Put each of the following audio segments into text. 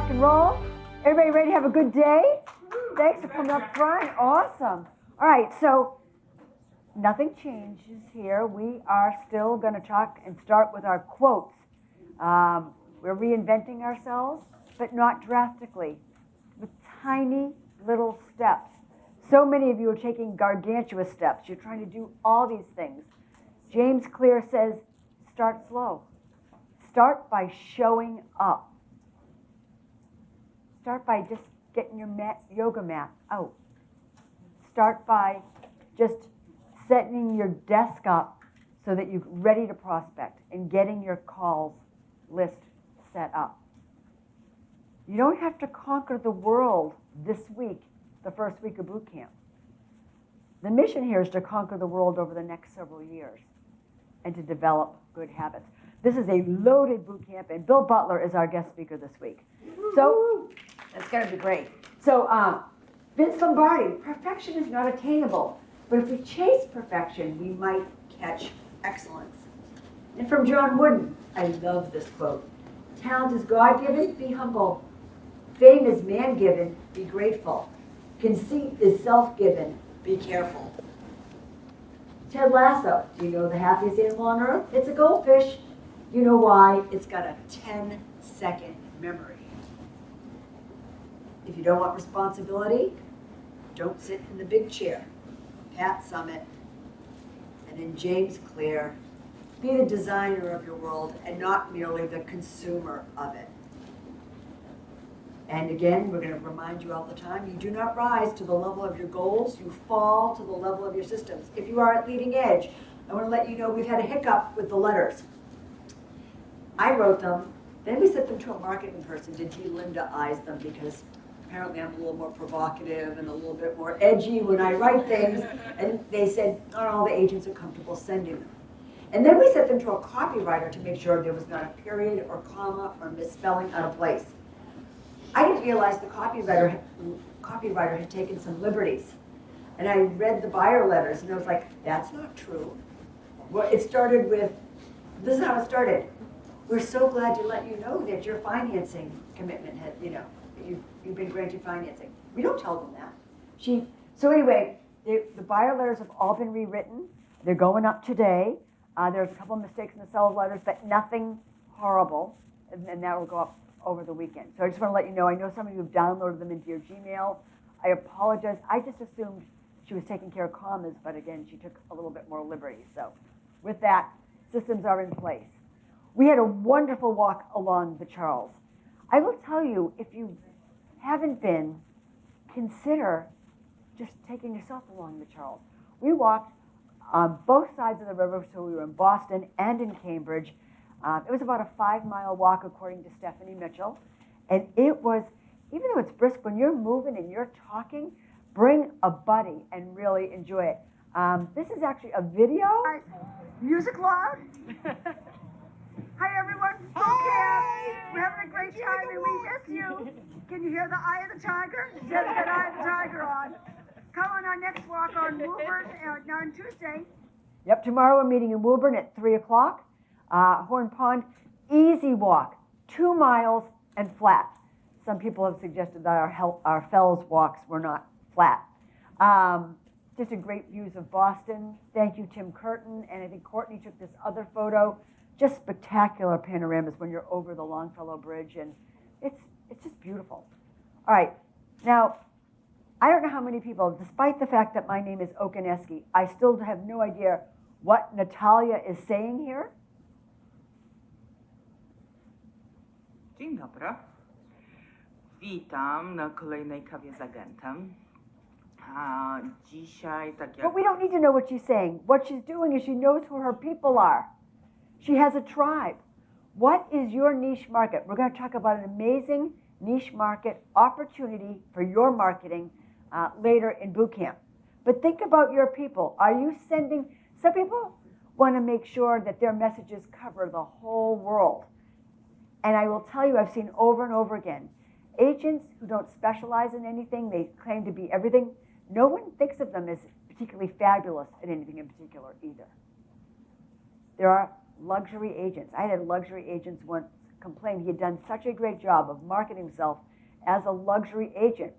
rock and roll? Everybody ready to have a good day? Thanks for coming up front. Awesome. All right, so nothing changes here. We are still going to talk and start with our quotes. We're reinventing ourselves, but not drastically, with tiny little steps. So many of you are taking gargantuous steps. You're trying to do all these things. James Clear says, start slow. Start by showing up. Start by just getting your yoga mat out. Start by just setting your desk up so that you're ready to prospect and getting your calls list set up. You don't have to conquer the world this week, the first week of boot camp. The mission here is to conquer the world over the next several years and to develop good habits. This is a loaded boot camp, and Bill Butler is our guest speaker this week. So it's going to be great. So Vince Lombardi, perfection is not attainable, but if we chase perfection, we might catch excellence. And from John Wooden, I love this quote. Talent is God-given, be humble. Fame is man-given, be grateful. Conceit is self-given, be careful. Ted Lasso, do you know the happiest animal on earth? It's a goldfish. You know why? It's got a 10-second memory. If you don't want responsibility, don't sit in the big chair. Pat Summitt. And then James Clear, be the designer of your world and not merely the consumer of it. And again, we're going to remind you all the time, you do not rise to the level of your goals, you fall to the level of your systems. If you are at leading edge, I want to let you know we've had a hiccup with the letters. I wrote them, then we sent them to a marketing person to de-Linda-ize them because apparently I'm a little more provocative and a little bit more edgy when I write things, and they said not all the agents are comfortable sending them. And then we sent them to a copywriter to make sure there was not a period or comma or misspelling out of place. I didn't realize the copywriter had taken some liberties. And I read the buyer letters, and I was like, that's not true. Well, it started with, this is how it started. We're so glad to let you know that your financing commitment had, you've been granted financing. We don't tell them that. So anyway, the buyer letters have all been rewritten. They're going up today. There's a couple of mistakes in the seller letters, but nothing horrible. And that will go up over the weekend. So I just want to let you know, I know some of you have downloaded them into your Gmail. I apologize. I just assumed she was taking care of commas, but again, she took a little bit more liberty. So with that, systems are in place. We had a wonderful walk along the Charles. I will tell you, if you haven't been, consider just taking yourself along the Charles. We walked on both sides of the river, so we were in Boston and in Cambridge. It was about a 5-mile walk, according to Stephanie Mitchell. And it was, even though it's brisk, when you're moving and you're talking, bring a buddy and really enjoy it. This is actually a video. Right. Music loud. Hi, everyone. Okay. We're having a great time and we miss you. Can you hear the eye of the tiger? There's an eye of the tiger on. Come on our next walk on Woburn on Tuesday. Yep, tomorrow we're meeting in Woburn at 3 o'clock. Horn Pond, easy walk, 2 miles and flat. Some people have suggested that our Fells walks were not flat. Just a great views of Boston. Thank you, Tim Curtin, and I think Courtney took this other photo. Just spectacular panoramas when you're over the Longfellow Bridge, and it's just beautiful. All right, now, I don't know how many people, despite the fact that my name is Okaneski, I still have no idea what Natalia is saying here. Dzień dobry. Witam na kolejnej kawie z agentem. Dzisiaj, tak jak... But we don't need to know what she's saying. What she's doing is she knows who her people are. She has a tribe. What is your niche market? We're going to talk about an amazing niche market opportunity for your marketing later in boot camp. But think about your people. Are you sending... Some people want to make sure that their messages cover the whole world. And I will tell you, I've seen over and over again, agents who don't specialize in anything, they claim to be everything, no one thinks of them as particularly fabulous at anything in particular either. There are luxury agents. I had luxury agents once complained he had done such a great job of marketing himself as a luxury agent.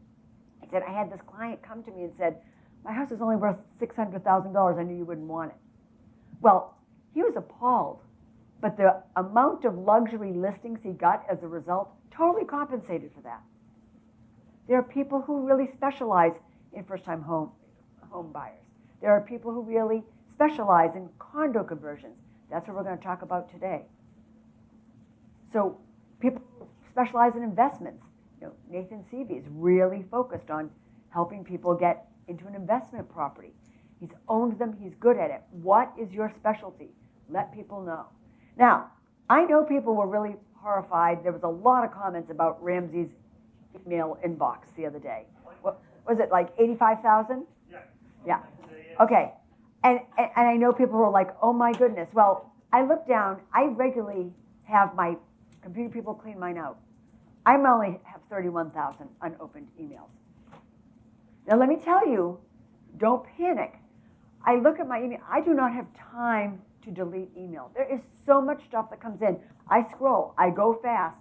He said, I had this client come to me and said, my house is only worth $600,000. I knew you wouldn't want it. Well, he was appalled, but the amount of luxury listings he got as a result totally compensated for that. There are people who really specialize in first-time home buyers. There are people who really specialize in condo conversions. That's what we're going to talk about today. So people who specialize in investments. You know, Nathan Seavey is really focused on helping people get into an investment property. He's owned them. He's good at it. What is your specialty? Let people know. Now, I know people were really horrified. There was a lot of comments about Ramsey's email inbox the other day. What was it, like 85,000? Yeah. Okay. And I know people were like, oh my goodness. Well, I look down. I regularly have my computer people clean mine out. I only have 31,000 unopened emails. Now let me tell you, don't panic. I look at my email. I do not have time to delete email. There is so much stuff that comes in. I scroll. I go fast.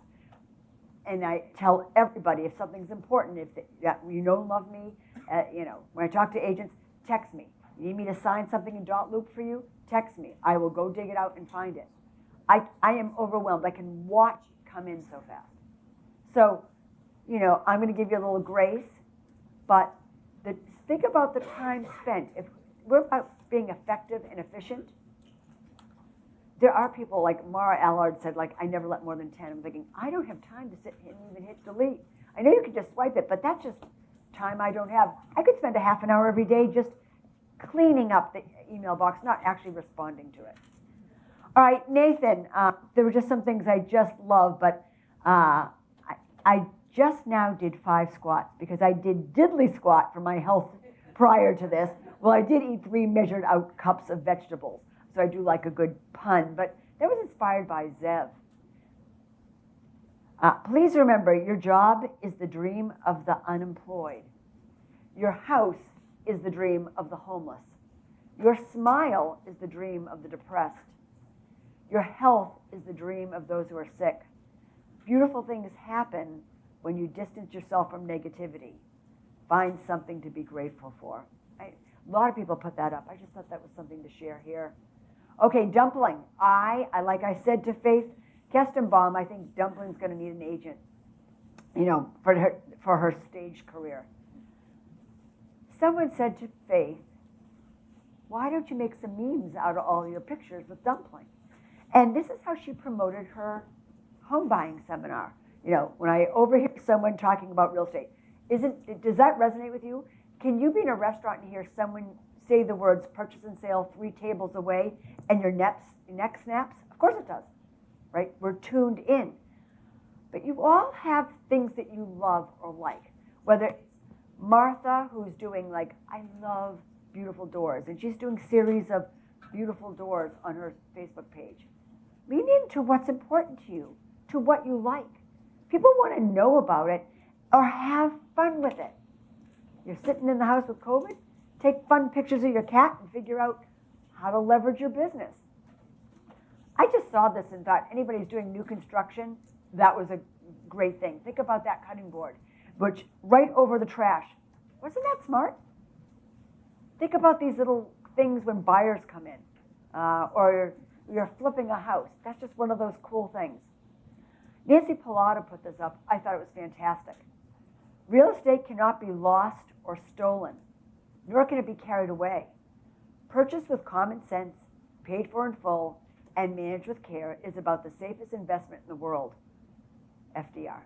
And I tell everybody if something's important, if you don't love me, when I talk to agents, text me. You need me to sign something in Dot Loop for you? Text me. I will go dig it out and find it. I am overwhelmed. I can watch it come in so fast. So, I'm going to give you a little grace, but think about the time spent. If we're about being effective and efficient, there are people like Mara Allard said, I never let more than 10. I'm thinking, I don't have time to sit and even hit delete. I know you can just swipe it, but that's just time I don't have. I could spend a half an hour every day just cleaning up the email box, not actually responding to it. All right, Nathan, there were just some things I just love, but I just now did 5 squats because I did diddly squat for my health prior to this. Well, I did eat 3 measured out cups of vegetables. So I do like a good pun, but that was inspired by Zev. Please remember, your job is the dream of the unemployed. Your house is the dream of the homeless. Your smile is the dream of the depressed. Your health is the dream of those who are sick. Beautiful things happen when you distance yourself from negativity. Find something to be grateful for. A lot of people put that up. I just thought that was something to share here. Okay, Dumpling. Like I said to Faith Kestenbaum, I think Dumpling's going to need an agent, for her stage career. Someone said to Faith, why don't you make some memes out of all your pictures with Dumpling? And this is how she promoted her home buying seminar. When I overhear someone talking about real estate, does that resonate with you? Can you be in a restaurant and hear someone say the words purchase and sale 3 tables away and your neck snaps? Of course it does, right? We're tuned in. But you all have things that you love or like, whether it's Martha, who's doing I love beautiful doors, and she's doing series of beautiful doors on her Facebook page. Lean into what's important to you, to what you like. People want to know about it or have fun with it. You're sitting in the house with COVID, take fun pictures of your cat and figure out how to leverage your business. I just saw this and thought, anybody who's doing new construction, that was a great thing. Think about that cutting board, which right over the trash. Wasn't that smart? Think about these little things when buyers come in, or you're flipping a house. That's just one of those cool things. Nancy Pilata put this up. I thought it was fantastic. Real estate cannot be lost or stolen, nor can it be carried away. Purchased with common sense, paid for in full, and managed with care is about the safest investment in the world. FDR.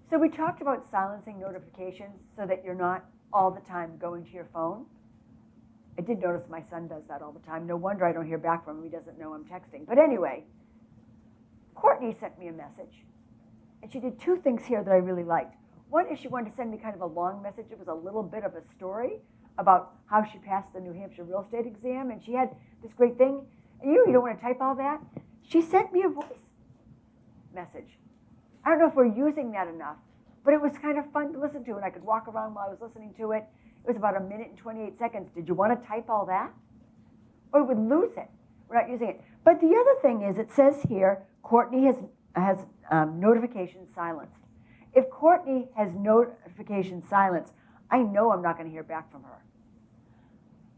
So we talked about silencing notifications so that you're not all the time going to your phone. I did notice my son does that all the time. No wonder I don't hear back from him. He doesn't know I'm texting. But anyway, Courtney sent me a message. And she did 2 things here that I really liked. One is she wanted to send me kind of a long message. It was a little bit of a story about how she passed the New Hampshire real estate exam. And she had this great thing. And you don't want to type all that. She sent me a voice message. I don't know if we're using that enough, but it was kind of fun to listen to. And I could walk around while I was listening to it. It was about 1 minute and 28 seconds. Did you want to type all that? Or we would lose it. We're not using it. But the other thing is, it says here, Courtney has notifications silenced. If Courtney has notifications silenced, I know I'm not going to hear back from her.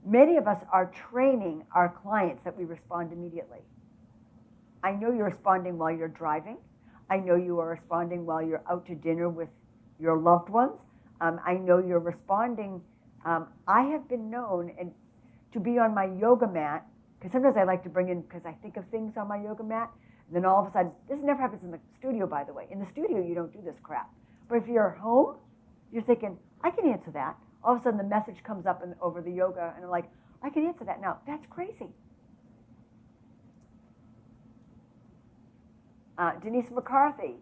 Many of us are training our clients that we respond immediately. I know you're responding while you're driving. I know you are responding while you're out to dinner with your loved ones. I know you're responding. I have been known to be on my yoga mat, because sometimes I like to bring in, because I think of things on my yoga mat, and then all of a sudden, this never happens in the studio, by the way. In the studio, you don't do this crap. But if you're home, you're thinking, I can answer that. All of a sudden, the message comes up over the yoga, and I'm like, I can answer that now. That's crazy. Denise McCarthy.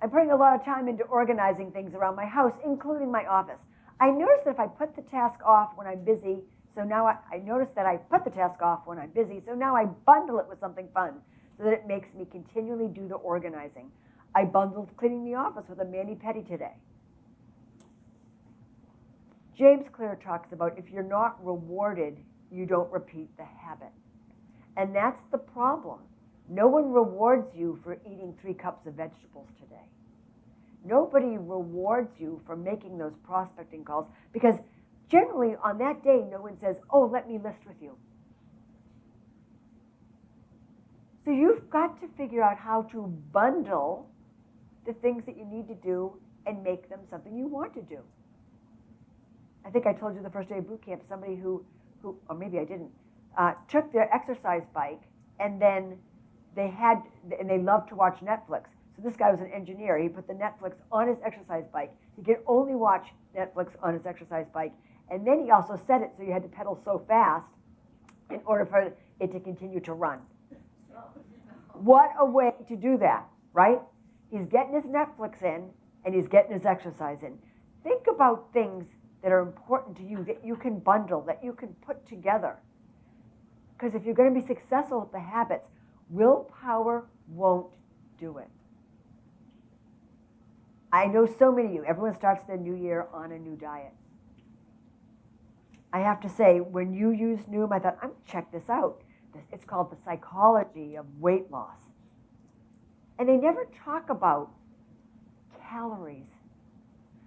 I'm putting a lot of time into organizing things around my house, including my office. I noticed that if I put the task off when I'm busy, so now I noticed that I put the task off when I'm busy, so now I bundle it with something fun so that it makes me continually do the organizing. I bundled cleaning the office with a mani-pedi today. James Clear talks about if you're not rewarded, you don't repeat the habit. And that's the problem. No one rewards you for eating 3 cups of vegetables today. Nobody rewards you for making those prospecting calls, because generally on that day, no one says, oh, let me list with you. So you've got to figure out how to bundle the things that you need to do and make them something you want to do. I think I told you the first day of boot camp, somebody who or maybe I didn't, took their exercise bike, and then they loved to watch Netflix. So this guy was an engineer. He put the Netflix on his exercise bike. He could only watch Netflix on his exercise bike. And then he also set it so you had to pedal so fast in order for it to continue to run. What a way to do that, right? He's getting his Netflix in, and he's getting his exercise in. Think about things that are important to you, that you can bundle, that you can put together. Because if you're going to be successful with the habits, willpower won't do it. I know so many of you, everyone starts their new year on a new diet. I have to say, when you use Noom, I thought, I'm going to check this out. It's called The Psychology of Weight Loss. And they never talk about calories.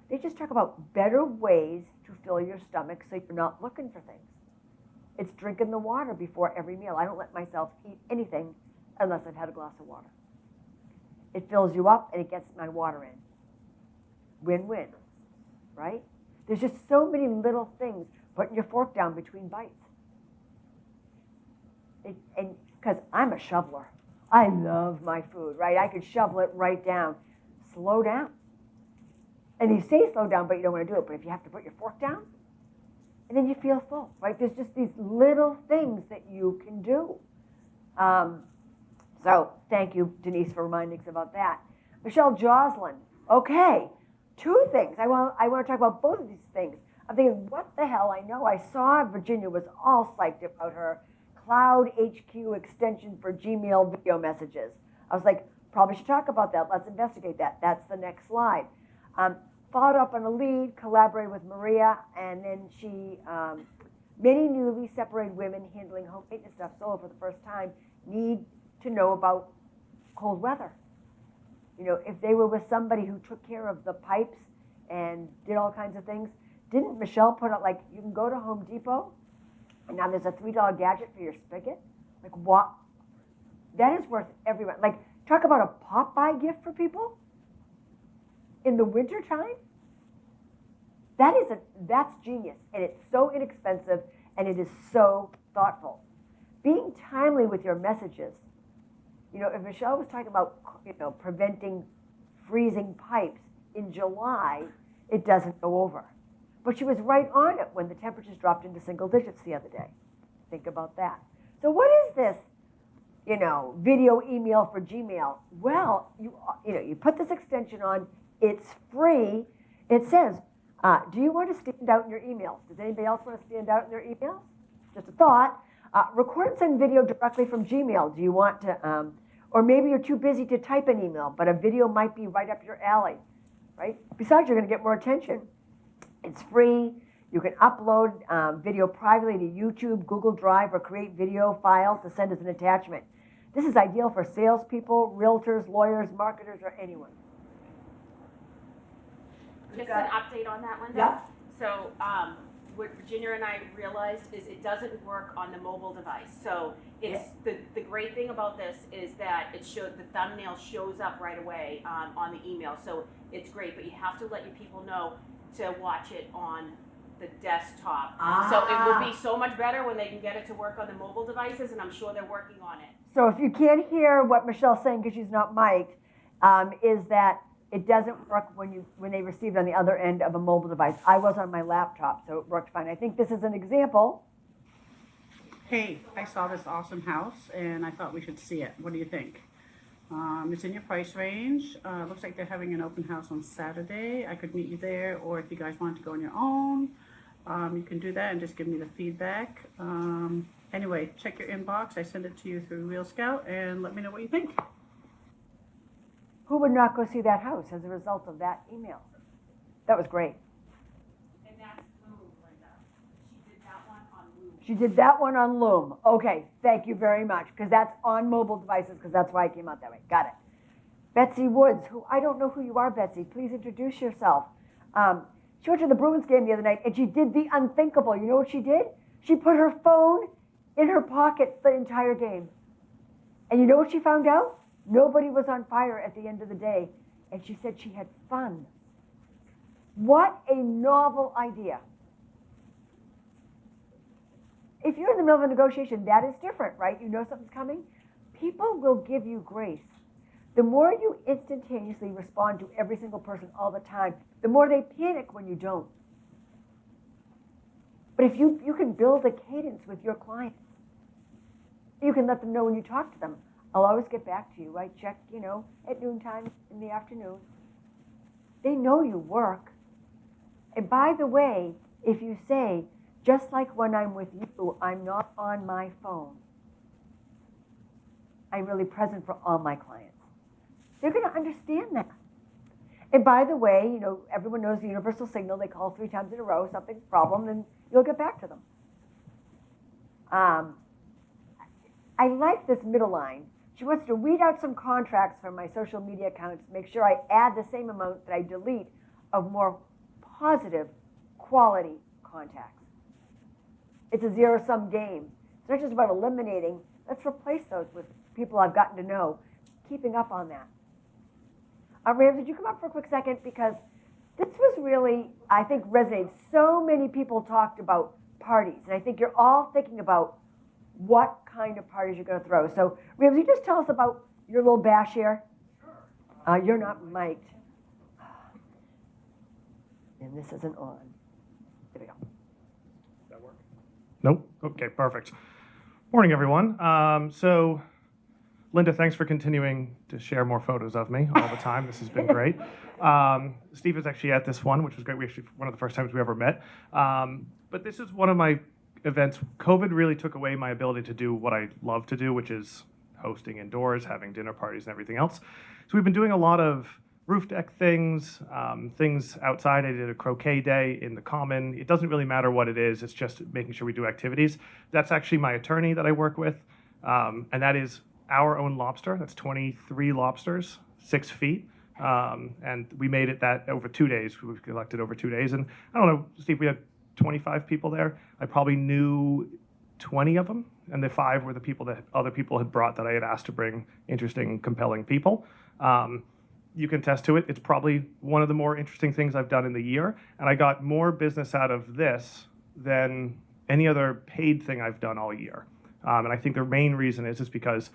They just talk about better ways to fill your stomach so you're not looking for things. It's drinking the water before every meal. I don't let myself eat anything unless I've had a glass of water. It fills you up and it gets my water in. Win-win, right? There's just so many little things. Putting your fork down between bites. And because I'm a shoveler. I love my food, right? I could shovel it right down. Slow down. And you say slow down, but you don't want to do it. But if you have to put your fork down, and then you feel full, right? There's just these little things that you can do. So thank you, Denise, for reminding us about that. Michelle Joslin. Okay, 2 things. I want to talk about both of these things. I'm thinking, what the hell? I know I saw Virginia was all psyched about her Cloud HQ extension for Gmail video messages. I was like, probably should talk about that. Let's investigate that. That's the next slide. Followed up on a lead, collaborated with Maria, and then she, many newly separated women handling home maintenance stuff solo for the first time need to know about cold weather. You know, if they were with somebody who took care of the pipes and did all kinds of things, didn't Michelle put out, like, you can go to Home Depot, and now there's a $3 gadget for your spigot? Like, what? That is worth everyone. Like, talk about a pop-by gift for people in the wintertime? That's genius, and it's so inexpensive, and it is so thoughtful. Being timely with your messages. You know, if Michelle was talking about, preventing freezing pipes in July, it doesn't go over. But she was right on it when the temperatures dropped into single digits the other day. Think about that. So what is this, video email for Gmail? Well, you put this extension on. It's free. It says, do you want to stand out in your emails? Does anybody else want to stand out in their emails? Just a thought. Record and send video directly from Gmail. Do you want to, or maybe you're too busy to type an email, but a video might be right up your alley, right? Besides, you're going to get more attention. It's free. You can upload video privately to YouTube, Google Drive, or create video file to send as an attachment. This is ideal for salespeople, realtors, lawyers, marketers, or anyone. Just an update on that, Linda. Yeah. So, what Virginia and I realized is it doesn't work on the mobile device. So it's, the great thing about this is that it showed, the thumbnail shows up right away, on the email. So it's great, but you have to let your people know to watch it on the desktop. So it will be so much better when they can get it to work on the mobile devices, and I'm sure they're working on it. So if you can't hear what Michelle's saying because she's not mic'd, is that it doesn't work when they receive it on the other end of a mobile device. I was on my laptop, so it worked fine. I think this is an example. Hey, I saw this awesome house and I thought we should see it. What do you think? It's in your price range. Looks like they're having an open house on Saturday. I could meet you there, or if you guys want to go on your own, you can do that and just give me the feedback. Anyway, check your inbox. I send it to you through Real Scout and let me know what you think. Who would not go see that house as a result of that email? That was great. And that's Loom, Linda. She did that one on Loom. She did that one on Loom. Okay, thank you very much, because that's on mobile devices, because that's why it came out that way. Got it. Betsy Woods, who I don't know who you are, Betsy. Please introduce yourself. She went to the Bruins game the other night, and she did the unthinkable. You know what she did? She put her phone in her pocket the entire game. And you know what she found out? Nobody was on fire at the end of the day, and she said she had fun. What a novel idea. If you're in the middle of a negotiation, that is different, right? You know something's coming. People will give you grace. The more you instantaneously respond to every single person all the time, the more they panic when you don't. But if you can build a cadence with your clients, you can let them know when you talk to them, I'll always get back to you. I check, at noontime in the afternoon. They know you work. And by the way, if you say, just like when I'm with you, I'm not on my phone. I'm really present for all my clients. They're going to understand that. And by the way, everyone knows the universal signal. They call 3 times in a row, something's a problem, and you'll get back to them. I like this middle line. She wants to weed out some contracts from my social media accounts, make sure I add the same amount that I delete of more positive quality contacts. It's a zero-sum game. It's not just about eliminating. Let's replace those with people I've gotten to know, keeping up on that. Ram, did you come up for a quick second? Because this was really, I think, resonated. So many people talked about parties, and I think you're all thinking about what kind of parties you're going to throw. So, Ram, you just tell us about your little bash here? Sure. You're not mic'd. And this isn't on. There we go. Does that work? Nope. Okay, perfect. Morning, everyone. So, Linda, thanks for continuing to share more photos of me all the time. This has been great. Steve is actually at this one, which was great. We actually, one of the first times we ever met. But this is one of my events. COVID really took away my ability to do what I love to do, which is hosting indoors, having dinner parties and everything else. So we've been doing a lot of roof deck things, things outside. I did a croquet day in the common. It doesn't really matter what it is. It's just making sure we do activities. That's actually my attorney that I work with. And that is our own lobster. That's 23 lobsters, 6 feet. And we made it that over 2 days. We collected over 2 days. And I don't know, Steve, we had 25 people there. I probably knew 20 of them, and the 5 were the people that other people had brought that I had asked to bring interesting, compelling people. You can attest to it. It's probably one of the more interesting things I've done in the year, and I got more business out of this than any other paid thing I've done all year. And I think the main reason is because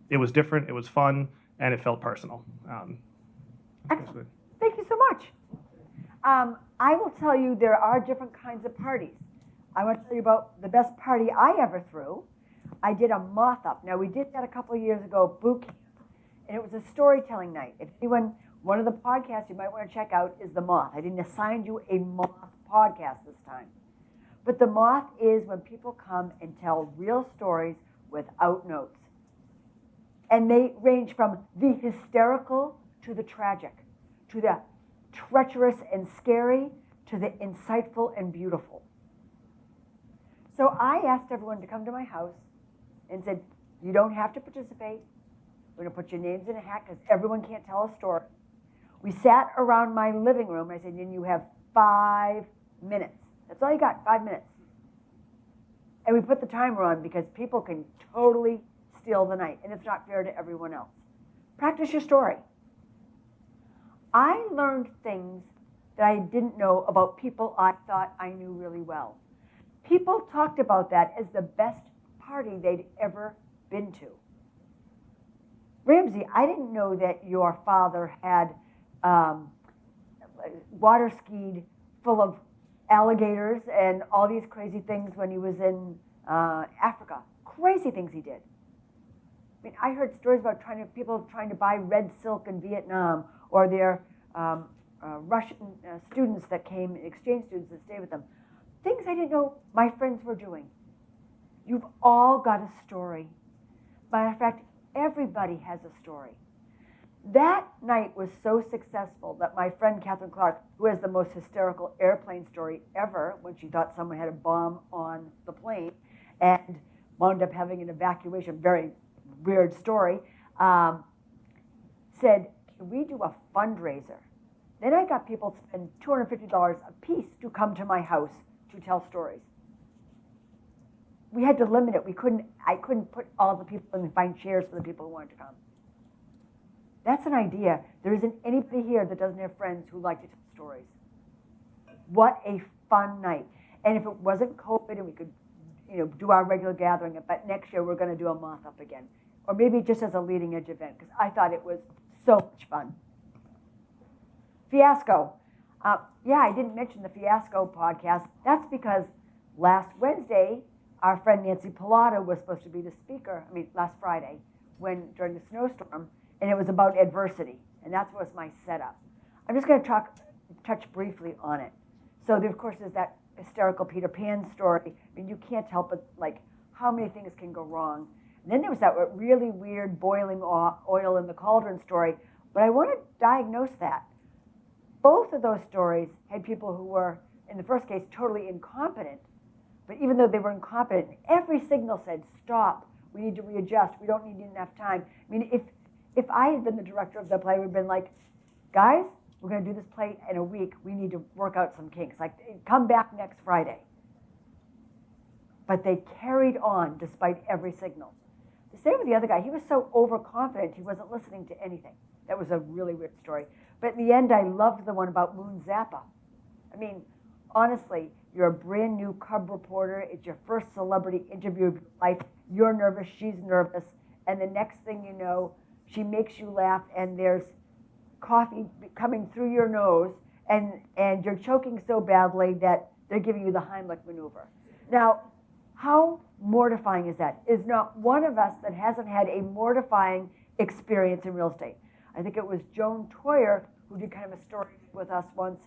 it was different, it was fun, and it felt personal. Excellent. Thank you so much. I will tell you there are different kinds of parties. I want to tell you about the best party I ever threw. I did a moth up. Now, we did that a couple of years ago, boot camp, and it was a storytelling night. If anyone, one of the podcasts you might want to check out is The Moth. I didn't assign you a moth podcast this time. But The Moth is when people come and tell real stories without notes. And they range from the hysterical to the tragic, to the treacherous and scary, to the insightful and beautiful. So I asked everyone to come to my house and said, You don't have to participate. We're going to put your names in a hat because everyone can't tell a story. We sat around my living room. I said, and you have 5 minutes. That's all you got, 5 minutes. And we put the timer on because people can totally steal the night, and it's not fair to everyone else. Practice your story. I learned things that I didn't know about people I thought I knew really well. People talked about that as the best party they'd ever been to. Ramsey, I didn't know that your father had water skied full of alligators and all these crazy things when he was in Africa. Crazy things he did. I mean, I heard stories about people trying to buy red silk in Vietnam, or their Russian students that came, exchange students that stayed with them. Things I didn't know my friends were doing. You've all got a story. Matter of fact, everybody has a story. That night was so successful that my friend Catherine Clark, who has the most hysterical airplane story ever when she thought someone had a bomb on the plane and wound up having an evacuation, very weird story, said, can we do a fundraiser? Then I got people to spend $250 a piece to come to my house to tell stories. We had to limit it. I couldn't put all the people in and find chairs for the people who wanted to come. That's an idea. There isn't anybody here that doesn't have friends who like to tell stories. What a fun night. And if it wasn't COVID and we could, do our regular gathering, but next year we're going to do a moth up again. Or maybe just as a leading edge event, because I thought it was so much fun. Fiasco. I didn't mention the Fiasco podcast. That's because last Wednesday, our friend Nancy Pilato was supposed to be the speaker, last Friday, during the snowstorm, and it was about adversity, and that was my setup. I'm just going to touch briefly on it. So there, of course, is that hysterical Peter Pan story. You can't help but, how many things can go wrong. And then there was that really weird boiling oil in the cauldron story, but I want to diagnose that. Both of those stories had people who were, in the first case, totally incompetent, but even though they were incompetent, every signal said, stop, we need to readjust, we don't need enough time. If I had been the director of the play, we'd been like, guys, we're going to do this play in a week. We need to work out some kinks. Come back next Friday. But they carried on despite every signal. The same with the other guy. He was so overconfident, he wasn't listening to anything. That was a really weird story. But in the end, I loved the one about Moon Zappa. Honestly, you're a brand new cub reporter. It's your first celebrity interview of your life. You're nervous, she's nervous. And the next thing you know, she makes you laugh, and there's coffee coming through your nose, and you're choking so badly that they're giving you the Heimlich maneuver. Now, how mortifying is that? Is not one of us that hasn't had a mortifying experience in real estate. I think it was Joan Toyer who did kind of a story with us once,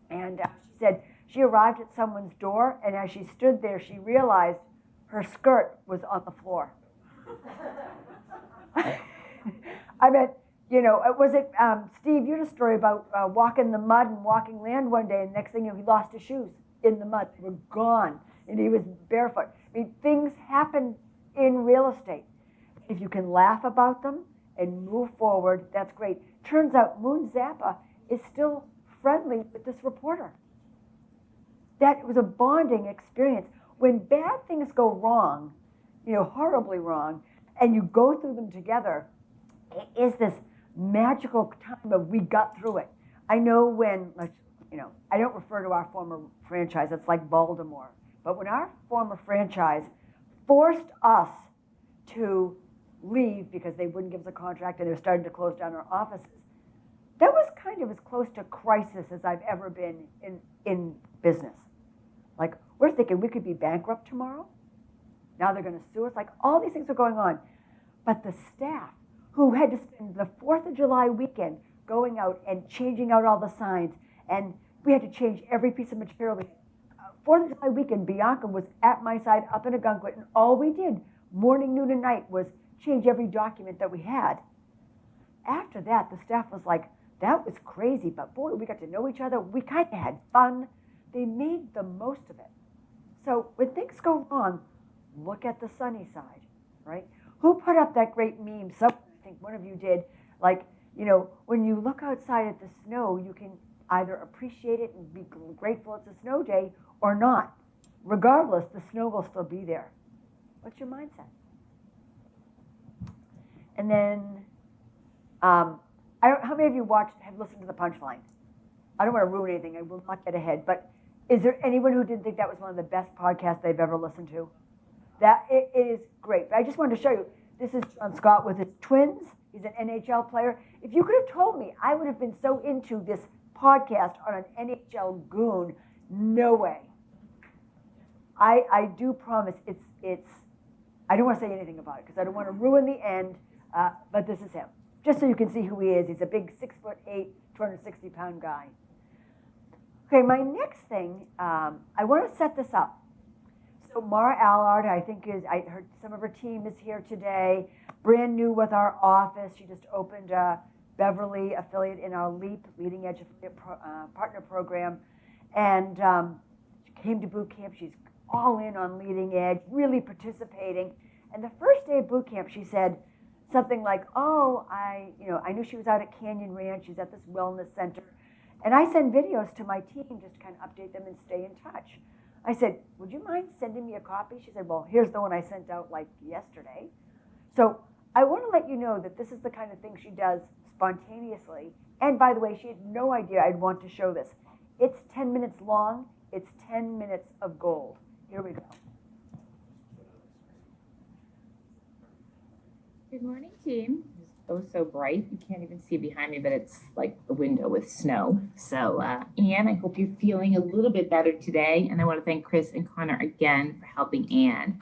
and she said she arrived at someone's door, and as she stood there, she realized her skirt was on the floor. Steve, you had a story about walking the mud and walking land one day, and the next thing you know, he lost his shoes in the mud. They were gone, and he was barefoot. Things happen in real estate. If you can laugh about them and move forward, that's great. Turns out Moon Zappa is still friendly with this reporter. That was a bonding experience. When bad things go wrong, horribly wrong, and you go through them together, it is this magical time of we got through it. I know when, I don't refer to our former franchise, it's like Baltimore, but when our former franchise forced us to leave because they wouldn't give us a contract and they were starting to close down our offices, that was kind of as close to crisis as I've ever been in business. We're thinking we could be bankrupt tomorrow. Now they're going to sue us. All these things are going on. But the staff who had to spend the 4th of July weekend going out and changing out all the signs, and we had to change every piece of material. 4th of July weekend, Bianca was at my side up in Ogunquit, and all we did, morning, noon, and night, was change every document that we had. After that, the staff was like, that was crazy, but boy, we got to know each other. We kind of had fun. They made the most of it. So when things go wrong, look at the sunny side, right? Who put up that great meme? I think one of you did. Like, you know, when you look outside at the snow, you can either appreciate it and be grateful it's a snow day or not. Regardless, the snow will still be there. What's your mindset? And then, how many of you have listened to the punchline? I don't want to ruin anything. I will not get ahead. But is there anyone who didn't think that was one of the best podcasts they've ever listened to? That it is great. But I just wanted to show you. This is John Scott with his twins. He's an NHL player. If you could have told me, I would have been so into this podcast on an NHL goon. No way. I do promise it's. I don't want to say anything about it because I don't want to ruin the end. But this is him. Just so you can see who he is. He's a big 6'8", 260-pound guy. Okay, my next thing, I want to set this up. So Mara Allard, I heard some of her team is here today, brand new with our office. She just opened a Beverly affiliate in our LEAP, Leading Edge Affiliate Partner Program. And she came to boot camp. She's all in on Leading Edge, really participating. And the first day of boot camp, she said something like, oh, I knew she was out at Canyon Ranch. She's at this wellness center. And I send videos to my team just to kind of update them and stay in touch. I said, would you mind sending me a copy? She said, well, here's the one I sent out like yesterday. So I want to let you know that this is the kind of thing she does spontaneously. And by the way, she had no idea I'd want to show this. It's 10 minutes long. It's 10 minutes of gold. Here we go. Good morning, team. It's so bright. You can't even see behind me, but it's like the window with snow. So, Anne, I hope you're feeling a little bit better today. And I want to thank Chris and Connor again for helping Anne.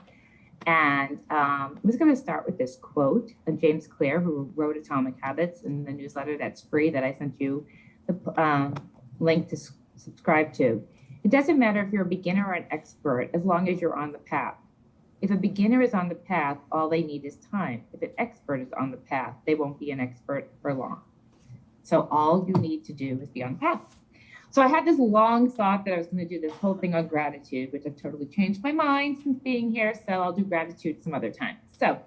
And I was going to start with this quote of James Clear, who wrote Atomic Habits in the newsletter that's free that I sent you the link to subscribe to. It doesn't matter if you're a beginner or an expert, as long as you're on the path. If a beginner is on the path, all they need is time. If an expert is on the path, they won't be an expert for long. So all you need to do is be on the path. So I had this long thought that I was going to do this whole thing on gratitude, which I've totally changed my mind since being here. So I'll do gratitude some other time. So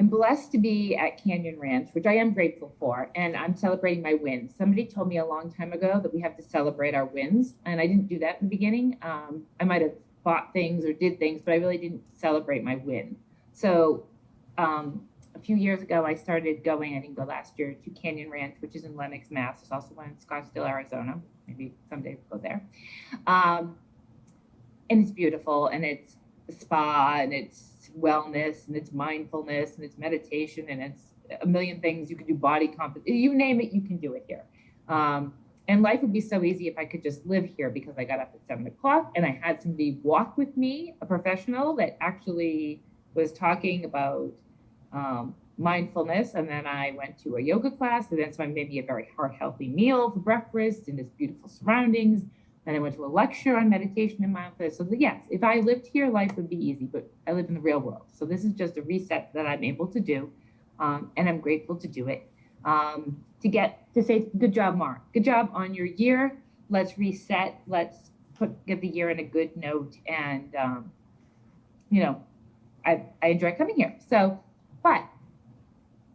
I'm blessed to be at Canyon Ranch, which I am grateful for, and I'm celebrating my wins. Somebody told me a long time ago that we have to celebrate our wins, and I didn't do that in the beginning. I might have bought things or did things, but I really didn't celebrate my win. So a few years ago, I started going, I didn't go last year, to Canyon Ranch, which is in Lenox, Mass. There's also one in Scottsdale, Arizona. Maybe someday we'll go there. And it's beautiful, and it's a spa, and it's wellness, and it's mindfulness, and it's meditation, and it's a million things. You can do body comp, you name it, you can do it here. And life would be so easy if I could just live here, because I got up at 7 o'clock and I had somebody walk with me, a professional that actually was talking about mindfulness. And then I went to a yoga class, and then someone made me a very heart healthy meal for breakfast in this beautiful surroundings. Then I went to a lecture on meditation and mindfulness. So yes, if I lived here, life would be easy, but I live in the real world. So this is just a reset that I'm able to do. And I'm grateful to do it. To say, good job, Mark. Good job on your year. Let's reset. Let's get the year in a good note. And, I enjoy coming here. So, but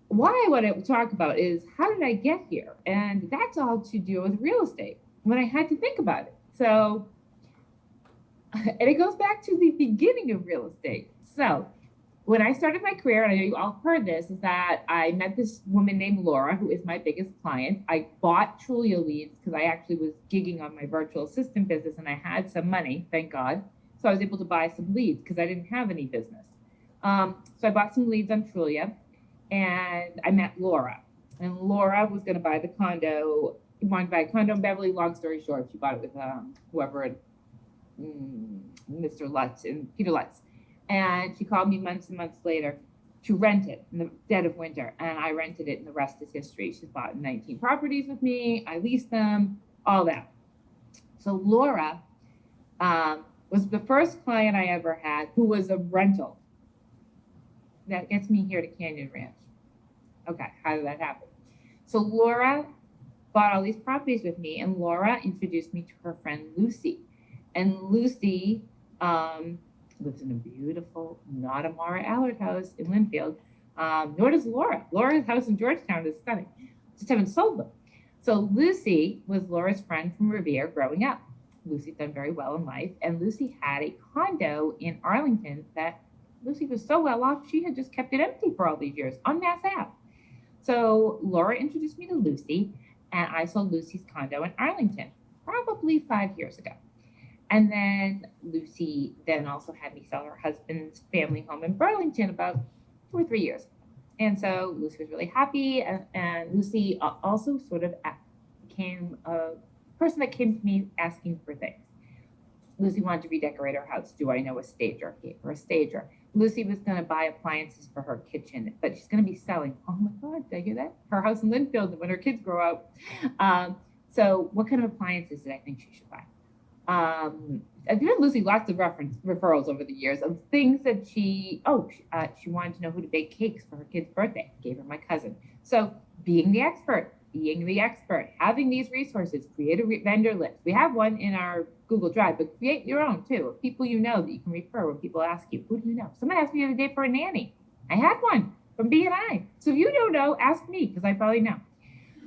what I want to talk about is, how did I get here? And that's all to do with real estate when I had to think about it. So, and it goes back to the beginning of real estate. So, when I started my career, and I know you all heard this, is that I met this woman named Laura, who is my biggest client. I bought Trulia leads because I actually was gigging on my virtual assistant business, and I had some money, thank God. So I was able to buy some leads because I didn't have any business. So I bought some leads on Trulia, and I met Laura. And Laura was going to buy the condo. She wanted to buy a condo in Beverly. Long story short, she bought it with whoever, Mr. Lutz and Peter Lutz. And she called me months and months later to rent it in the dead of winter. And I rented it, and the rest is history. She's bought 19 properties with me. I leased them, all that. So Laura was the first client I ever had who was a rental. That gets me here to Canyon Ranch. Okay, how did that happen? So Laura bought all these properties with me, and Laura introduced me to her friend Lucy. And Lucy lives in a beautiful, not a Mara Allard house in Linfield. Nor does Laura. Laura's house in Georgetown is stunning. Just haven't sold them. So Lucy was Laura's friend from Revere growing up. Lucy's done very well in life, and Lucy had a condo in Arlington that Lucy was so well off, she had just kept it empty for all these years on Mass Ave. So Laura introduced me to Lucy, and I sold Lucy's condo in Arlington, probably 5 years ago. And then Lucy then also had me sell her husband's family home in Burlington about 2 or 3 years. And so Lucy was really happy, and Lucy also sort of became a person that came to me asking for things. Lucy wanted to redecorate her house. Do I know a stager? Gave her a stager. Lucy was going to buy appliances for her kitchen, but she's going to be selling. Oh my God, did I hear that? Her house in Linfield when her kids grow up. So what kind of appliances did I think she should buy? I've given Lucy lots of referrals over the years of things that she wanted to know who to bake cakes for her kid's birthday. Gave her my cousin. So being the expert, having these resources, create a vendor list. We have one in our Google Drive, but create your own too, of people you know that you can refer when people ask you, who do you know? Someone asked me the other day for a nanny. I had one from B&I. So if you don't know, ask me, because I probably know.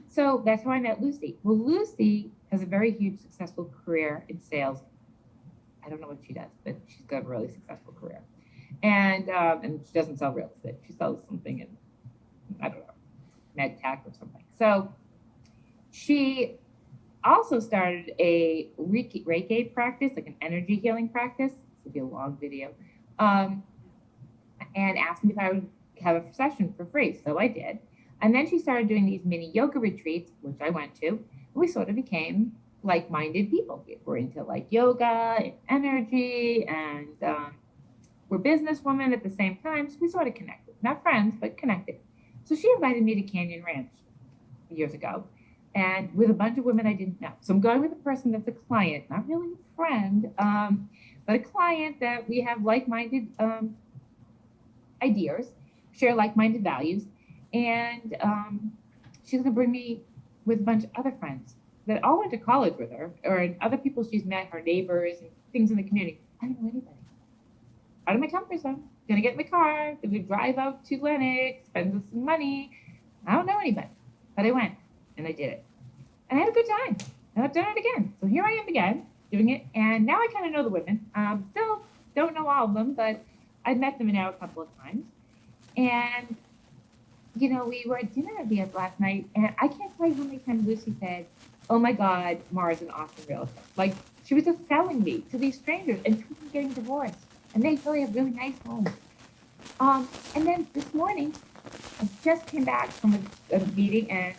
So that's how I met Lucy. Well, Lucy has a very huge, successful career in sales. I don't know what she does, but she's got a really successful career. And she doesn't sell real estate. She sells something in, I don't know, med tech or something. So she also started a Reiki practice, like an energy healing practice. This would be a long video. And asked me if I would have a session for free. So I did. And then she started doing these mini yoga retreats, which I went to. We sort of became like-minded people. We're into like yoga and energy, and we're businesswomen at the same time. So we sort of connected, not friends, but connected. So she invited me to Canyon Ranch years ago, and with a bunch of women I didn't know. So I'm going with a person that's a client, not really a friend, but a client that we have like-minded ideas, share like-minded values, and she's gonna bring me with a bunch of other friends that all went to college with her, or other people she's met, her neighbors and things in the community. I don't know anybody. Out of my comfort zone. Gonna get in the car, gonna drive out to Lenox, spend some money. I don't know anybody, but I went and I did it. And I had a good time, and I've done it again. So here I am again, doing it, and now I kind of know the women. Still don't know all of them, but I've met them now a couple of times. And, you know, we were at dinner last night, and I can't tell you how many times Lucy said, oh my God, Mara's an awesome realtor. Like, she was just selling me to these strangers, and people are getting divorced, and they really have really nice homes. And then this morning, I just came back from a meeting and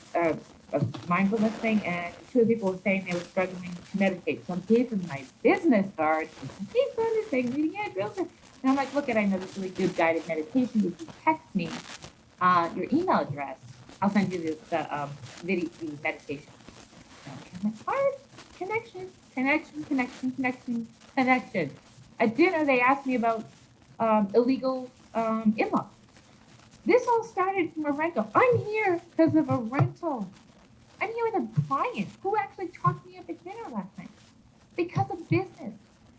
a mindfulness thing, and two of the people were saying they were struggling to meditate. So I'm gave them my business card, keep on this thing, leading edge realtor. And I'm like, look, I know this really good guided meditation. If you text me your email address, I'll send you the meditation. I'm like, what? Connection. At dinner, they asked me about illegal in-law. This all started from a rental. I'm here because of a rental. I'm here with a client who actually talked me up at dinner last night because of business.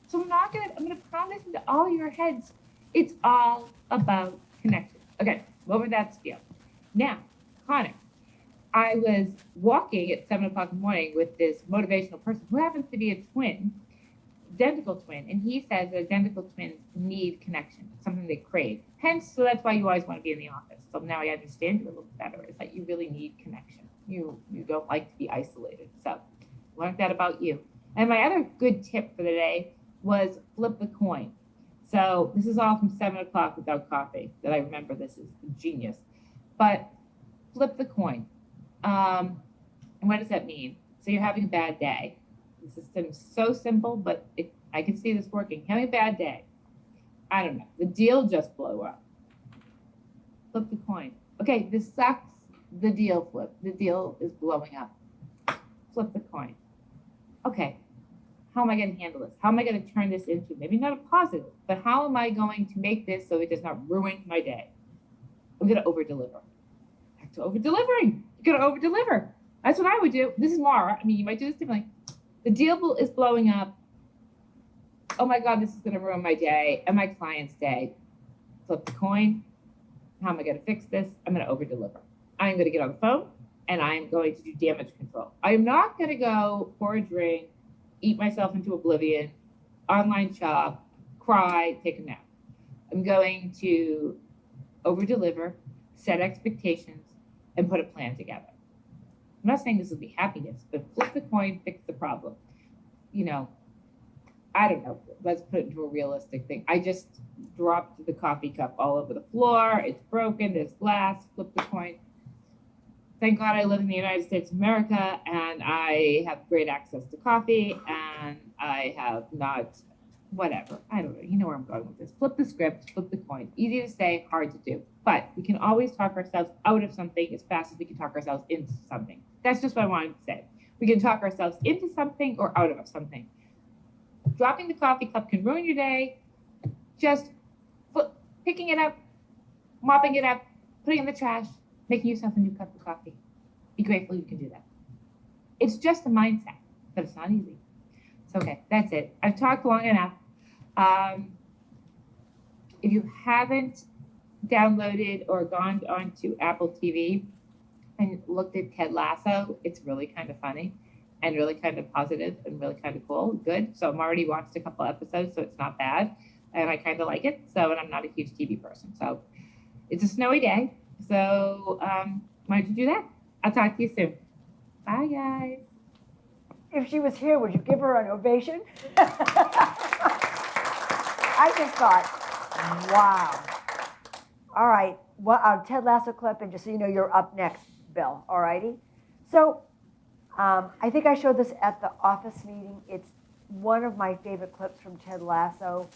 So I'm gonna promise into all your heads, it's all about connection. Okay, over that spiel. Now, Connor, I was walking at 7 o'clock in the morning with this motivational person who happens to be a twin, identical twin, and he says that identical twins need connection, something they crave. Hence, so that's why you always want to be in the office. So now I understand you a little better. It's that you really need connection. You don't like to be isolated. So learned that about you. And my other good tip for the day was flip the coin. So this is all from 7 o'clock without coffee that I remember. This is genius. But flip the coin. And what does that mean? So you're having a bad day. The system's so simple, but I can see this working. Having a bad day. I don't know. The deal just blew up. Flip the coin. Okay, this sucks. The deal flip. The deal is blowing up. Flip the coin. Okay, how am I going to handle this? How am I going to turn this into, maybe not a positive, but how am I going to make this so it does not ruin my day? I'm going to over-deliver. Back to over-delivering. You're going to over-deliver. That's what I would do. This is Mara. I mean, you might do this differently. The deal is blowing up. oh my God, this is going to ruin my day and my client's day. Flip the coin. How am I going to fix this? I'm going to over deliver. I'm going to get on the phone and I'm going to do damage control. I am not going to go pour a drink, eat myself into oblivion, online shop, cry, take a nap. I'm going to over deliver, set expectations, and put a plan together. I'm not saying this will be happiness, but flip the coin, fix the problem. You know, I don't know. Let's put it into a realistic thing. I just dropped the coffee cup all over the floor. It's broken. There's glass. Flip the coin. Thank God I live in the United States of America and I have great access to coffee and I have not, whatever. I don't know. You know where I'm going with this. Flip the script, flip the coin. Easy to say, hard to do. But we can always talk ourselves out of something as fast as we can talk ourselves into something. That's just what I wanted to say. We can talk ourselves into something or out of something. Dropping the coffee cup can ruin your day. Just picking it up, mopping it up, putting it in the trash, making yourself a new cup of coffee. Be grateful you can do that. It's just a mindset, but it's not easy. So, okay, that's it. I've talked long enough. If you haven't downloaded or gone onto Apple TV and looked at Ted Lasso, it's really kind of funny and really kind of positive and really kind of cool. Good. So I'm already watched a couple episodes, so it's not bad. And I kind of like it. So, and I'm not a huge TV person. So it's a snowy day. So why don't you do that? I'll talk to you soon. Bye, guys. If she was here, would you give her an ovation? I just thought, wow. All right, well, our Ted Lasso clip, and just so you know, you're up next, Bill, all righty? So I think I showed this at the office meeting. It's one of my favorite clips from Ted Lasso.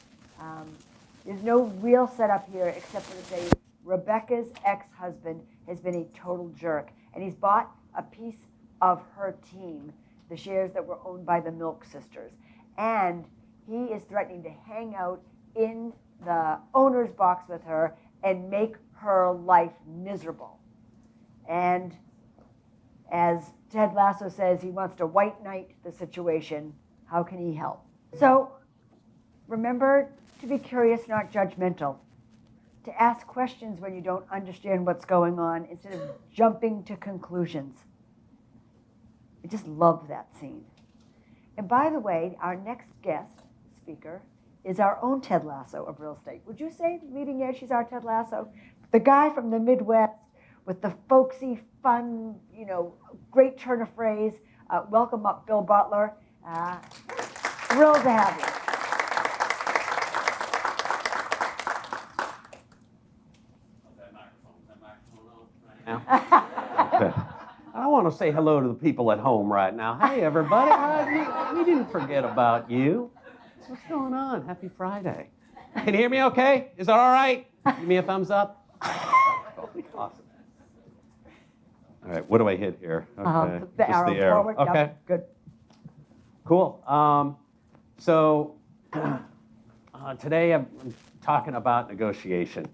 There's no real setup here except for to say Rebecca's ex-husband has been a total jerk, and he's bought a piece of her team, the shares that were owned by the Milk Sisters. And he is threatening to hang out in the owner's box with her and make her life miserable. And as Ted Lasso says, he wants to white knight the situation. How can he help? So remember to be curious, not judgmental. To ask questions when you don't understand what's going on instead of jumping to conclusions. I just love that scene. And by the way, our next guest speaker is our own Ted Lasso of real estate. Would you say, Leading Edge, she's our Ted Lasso? The guy from the Midwest with the folksy, fun, you know, great turn of phrase. Welcome up, Bill Butler. Thrilled to have you. I want to say hello to the people at home right now. Hey, everybody. We didn't forget about you. What's going on? Happy Friday. Can you hear me okay? Is that all right? Give me a thumbs up. Awesome. All right, what do I hit here? Okay. The arrow forward. Okay. Yep, good. Cool. So today I'm talking about negotiation.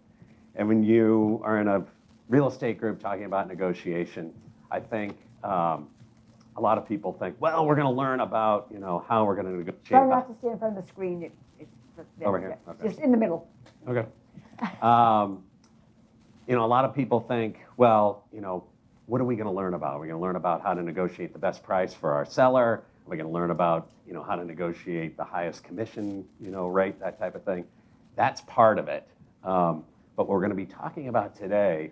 And when you are in a real estate group talking about negotiation, I think a lot of people think, well, we're going to learn about, you know, how we're going to negotiate. Try not to stand in front of the screen. Over here. Okay. Just in the middle. Okay. You know, a lot of people think, well, you know, what are we going to learn about? Are we going to learn about how to negotiate the best price for our seller? Are we going to learn about, you know, how to negotiate the highest commission, you know, rate, that type of thing? That's part of it. But what we're going to be talking about today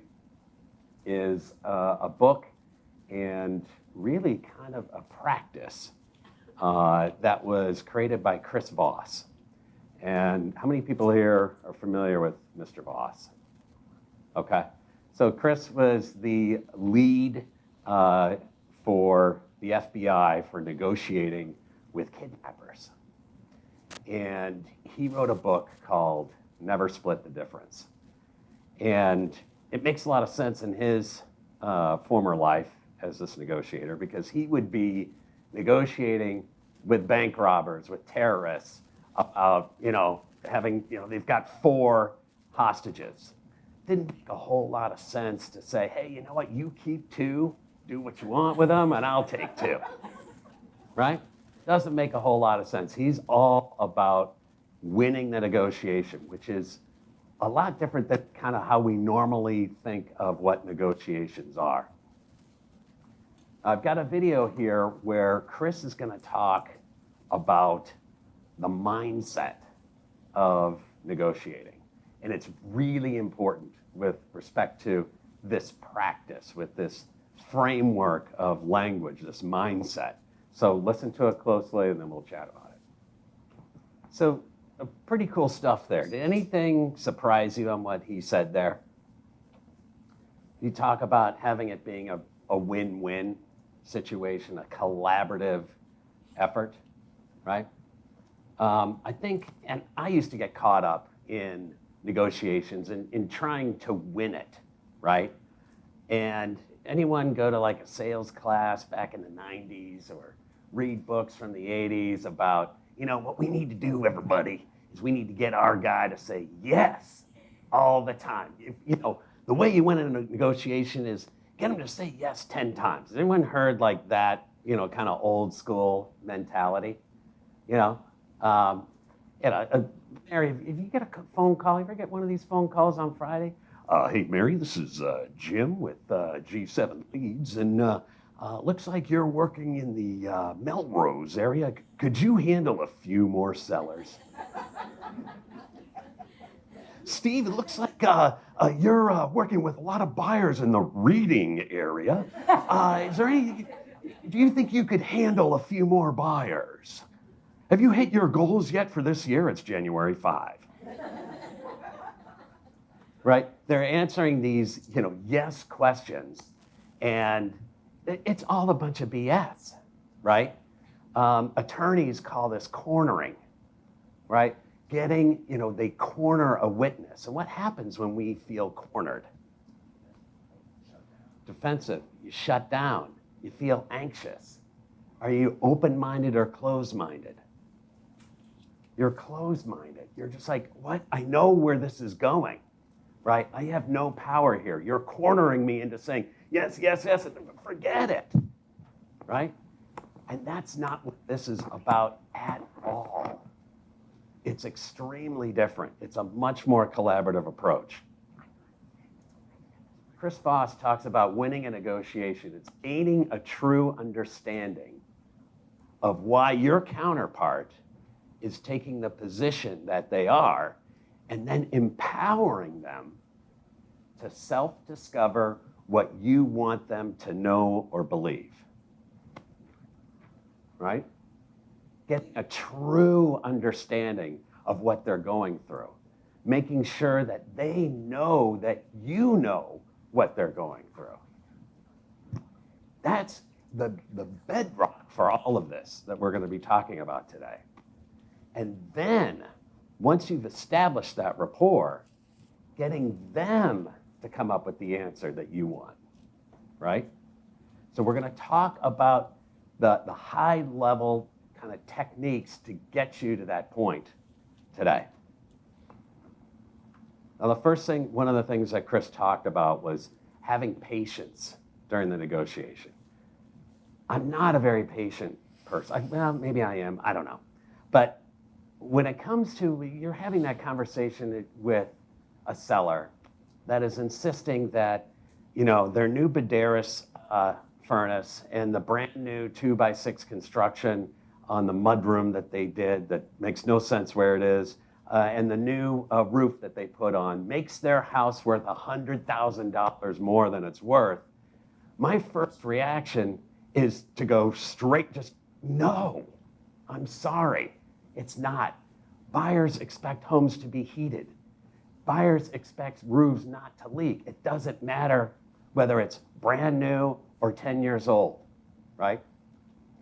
is a book and really kind of a practice that was created by Chris Voss. And how many people here are familiar with Mr. Voss? Okay. So Chris was the lead for the FBI for negotiating with kidnappers. And he wrote a book called Never Split the Difference. And it makes a lot of sense in his former life as this negotiator, because he would be negotiating with bank robbers, with terrorists, about, you know, having, you know, they've got 4 hostages. Didn't make a whole lot of sense to say, hey, you know what, you keep 2, do what you want with them, and I'll take 2. Right? Doesn't make a whole lot of sense. He's all about winning the negotiation, which is a lot different than kind of how we normally think of what negotiations are. I've got a video here where Chris is going to talk about the mindset of negotiating. And it's really important with respect to this practice, with this framework of language, this mindset. So listen to it closely and then we'll chat about it. So pretty cool stuff there. Did anything surprise you on what he said there? You talk about having it being a win-win situation, a collaborative effort, right? I think, and I used to get caught up in negotiations and in trying to win it, right? And anyone go to like a sales class back in the 90s or read books from the 80s about, what we need to do, everybody, is we need to get our guy to say yes all the time. The way you win in a negotiation is get him to say yes 10 times. Has anyone heard like that, kind of old school mentality? Mary, if you get a phone call, you ever get one of these phone calls on Friday? Hey, Mary, this is Jim with G7 Leads, and looks like you're working in the Melrose area. Could you handle a few more sellers? Steve, it looks like you're working with a lot of buyers in the Reading area. Do you think you could handle a few more buyers? Have you hit your goals yet for this year? It's January 5. Right? They're answering these, yes questions, and it's all a bunch of BS, right? Attorneys call this cornering, right? They corner a witness. And what happens when we feel cornered? Defensive. You shut down. You feel anxious. Are you open-minded or closed-minded? You're closed-minded. You're just like, what? I know where this is going, right? I have no power here. You're cornering me into saying, yes, yes, yes, and forget it, right? And that's not what this is about at all. It's extremely different. It's a much more collaborative approach. Chris Voss talks about winning a negotiation. It's gaining a true understanding of why your counterpart is taking the position that they are, and then empowering them to self-discover what you want them to know or believe, right? Getting a true understanding of what they're going through, making sure that they know that you know what they're going through. That's the bedrock for all of this that we're going to be talking about today. And then, once you've established that rapport, getting them to come up with the answer that you want, right? So we're going to talk about the high-level kind of techniques to get you to that point today. Now, one of the things that Chris talked about was having patience during the negotiation. I'm not a very patient person. Well, maybe I am, I don't know. But when it comes to, you're having that conversation with a seller that is insisting that, their new Buderus furnace and the brand new 2x6 construction on the mudroom that they did that makes no sense where it is, and the new roof that they put on makes their house worth $100,000 more than it's worth, my first reaction is to go straight, no, I'm sorry. It's not. Buyers expect homes to be heated. Buyers expect roofs not to leak. It doesn't matter whether it's brand new or 10 years old, right?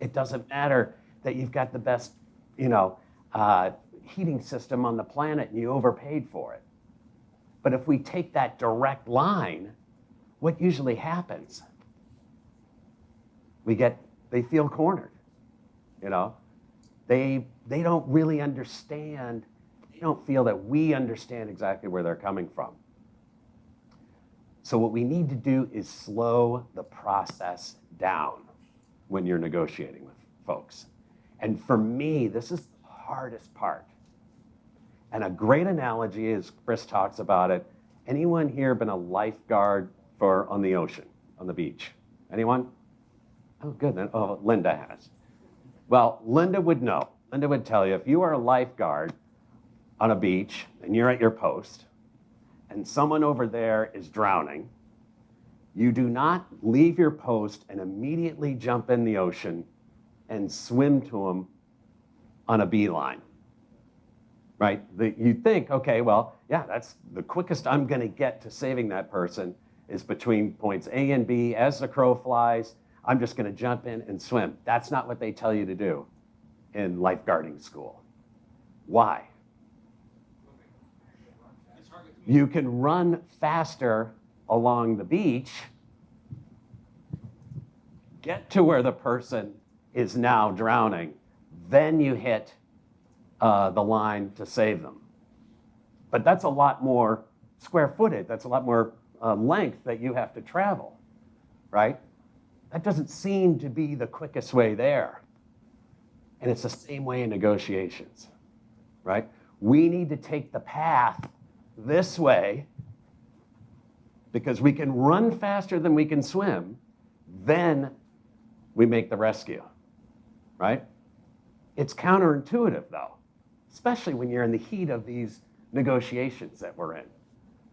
It doesn't matter that you've got the best, heating system on the planet and you overpaid for it. But if we take that direct line, what usually happens? They feel cornered, They don't really understand, they don't feel that we understand exactly where they're coming from. So what we need to do is slow the process down when you're negotiating with folks. And for me, this is the hardest part, And a great analogy is, Chris talks about it, anyone here been a lifeguard on the ocean, on the beach? Anyone? Oh, good. Oh, Linda has. Well, Linda would know. Linda would tell you, if you are a lifeguard on a beach and you're at your post and someone over there is drowning, you do not leave your post and immediately jump in the ocean and swim to them on a beeline, right? You think, okay, well, yeah, that's the quickest I'm going to get to saving that person is between points A and B. As the crow flies, I'm just going to jump in and swim. That's not what they tell you to do in lifeguarding school. Why? You can run faster along the beach, get to where the person is now drowning, then you hit the line to save them. But that's a lot more square footage. That's a lot more length that you have to travel, right? That doesn't seem to be the quickest way there. And it's the same way in negotiations, right? We need to take the path this way because we can run faster than we can swim, then we make the rescue, right? It's counterintuitive though, especially when you're in the heat of these negotiations that we're in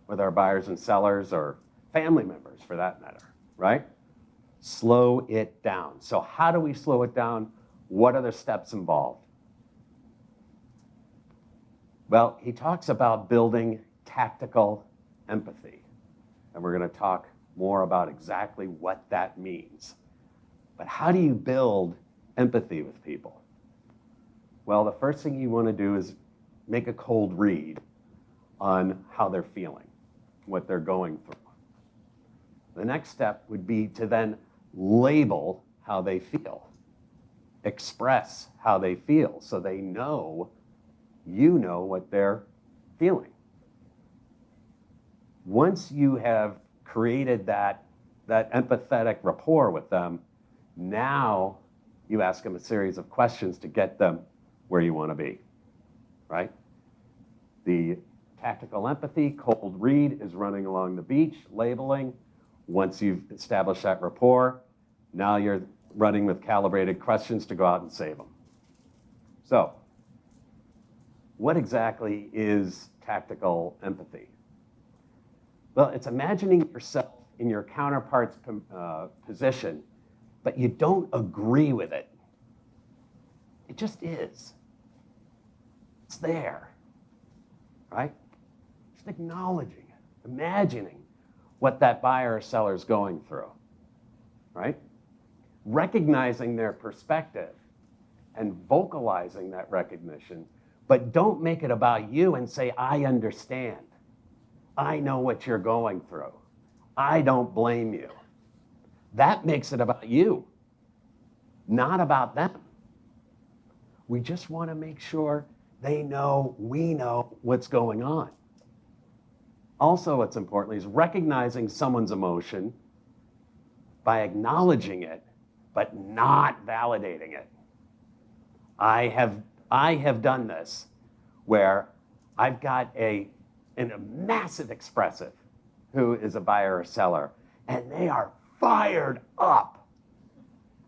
with our buyers and sellers or family members for that matter, right? Slow it down. So how do we slow it down? What are the steps involved? Well, he talks about building tactical empathy. And we're going to talk more about exactly what that means. But how do you build empathy with people? Well, the first thing you want to do is make a cold read on how they're feeling, what they're going through. The next step would be to then label how they feel, express how they feel so they know you know what they're feeling. Once you have created that empathetic rapport with them, now you ask them a series of questions to get them where you want to be, right? The tactical empathy, cold read is running along the beach, labeling. Once you've established that rapport, now you're running with calibrated questions to go out and save them. So, what exactly is tactical empathy? Well, it's imagining yourself in your counterpart's position, but you don't agree with it. It just is. It's there, right? Just acknowledging it, imagining what that buyer or seller is going through, right? Recognizing their perspective and vocalizing that recognition, but don't make it about you and say, I understand. I know what you're going through. I don't blame you. That makes it about you, not about them. We just want to make sure they know we know what's going on. Also, what's important is recognizing someone's emotion by acknowledging it, but not validating it. I have done this where I've got a massive expressive who is a buyer or seller, and they are fired up.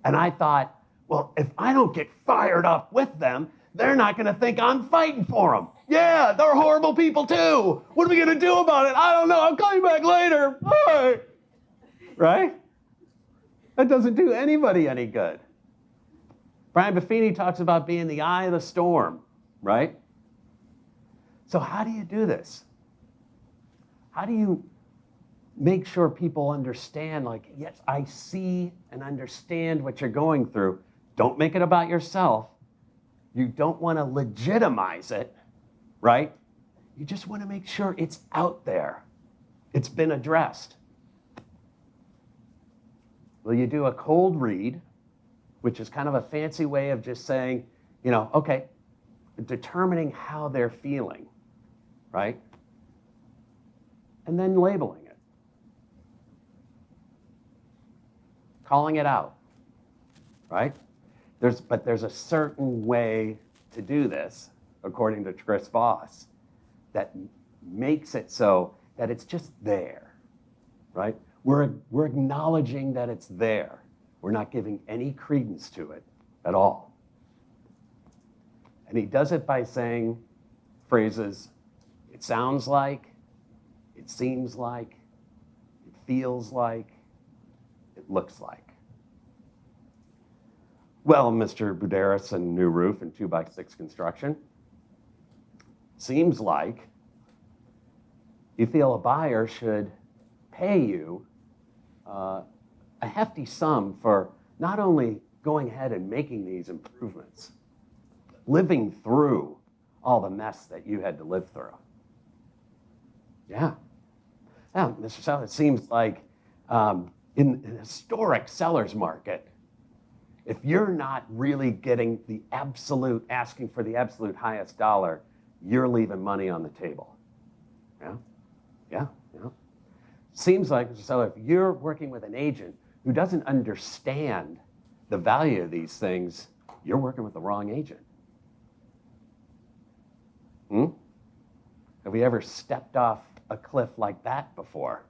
And I thought, well, if I don't get fired up with them, they're not going to think I'm fighting for them. Yeah, they're horrible people too. What are we going to do about it? I don't know. I'll call you back later. Bye. Right? That doesn't do anybody any good. Brian Buffini talks about being the eye of the storm, right? So how do you do this? How do you make sure people understand, like, yes, I see and understand what you're going through. Don't make it about yourself. You don't want to legitimize it, right? You just want to make sure it's out there. It's been addressed. Well, you do a cold read, which is kind of a fancy way of just saying, okay, determining how they're feeling, right? And then labeling it. Calling it out, right? But there's a certain way to do this, according to Chris Voss. that makes it so that it's just there, right? We're acknowledging that it's there. We're not giving any credence to it at all. And he does it by saying phrases, it sounds like, it seems like, it feels like, it looks like. Well, Mr. Buderis and New Roof and 2x6 Construction, seems like you feel a buyer should pay you a hefty sum for not only going ahead and making these improvements, living through all the mess that you had to live through. Yeah. Now, Mr. Seller, it seems like in an historic seller's market, if you're not really getting the absolute, asking for the absolute highest dollar, you're leaving money on the table. Yeah, yeah, yeah. Seems like, Mr. Seller, if you're working with an agent who doesn't understand the value of these things, you're working with the wrong agent. Have we ever stepped off a cliff like that before?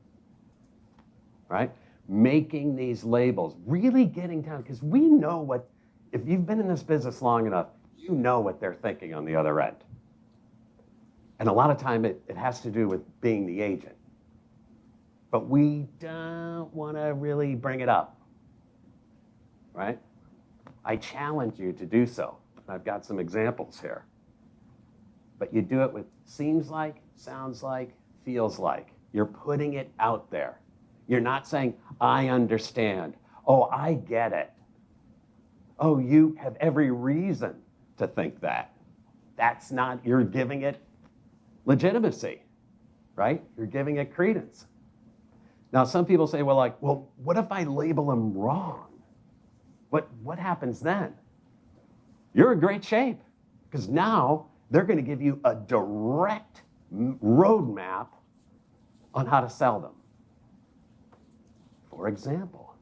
Right? Making these labels, really getting down, because we know what, if you've been in this business long enough, you know what they're thinking on the other end. And a lot of time it has to do with being the agent. But we don't want to really bring it up, right? I challenge you to do so. I've got some examples here. But you do it with seems like, sounds like, feels like. You're putting it out there. You're not saying, I understand. Oh, I get it. Oh, you have every reason to think that. That's not, you're giving it legitimacy, right? You're giving it credence. Now, some people say, well, what if I label them wrong? What happens then? You're in great shape, because now they're going to give you a direct roadmap on how to sell them. For example,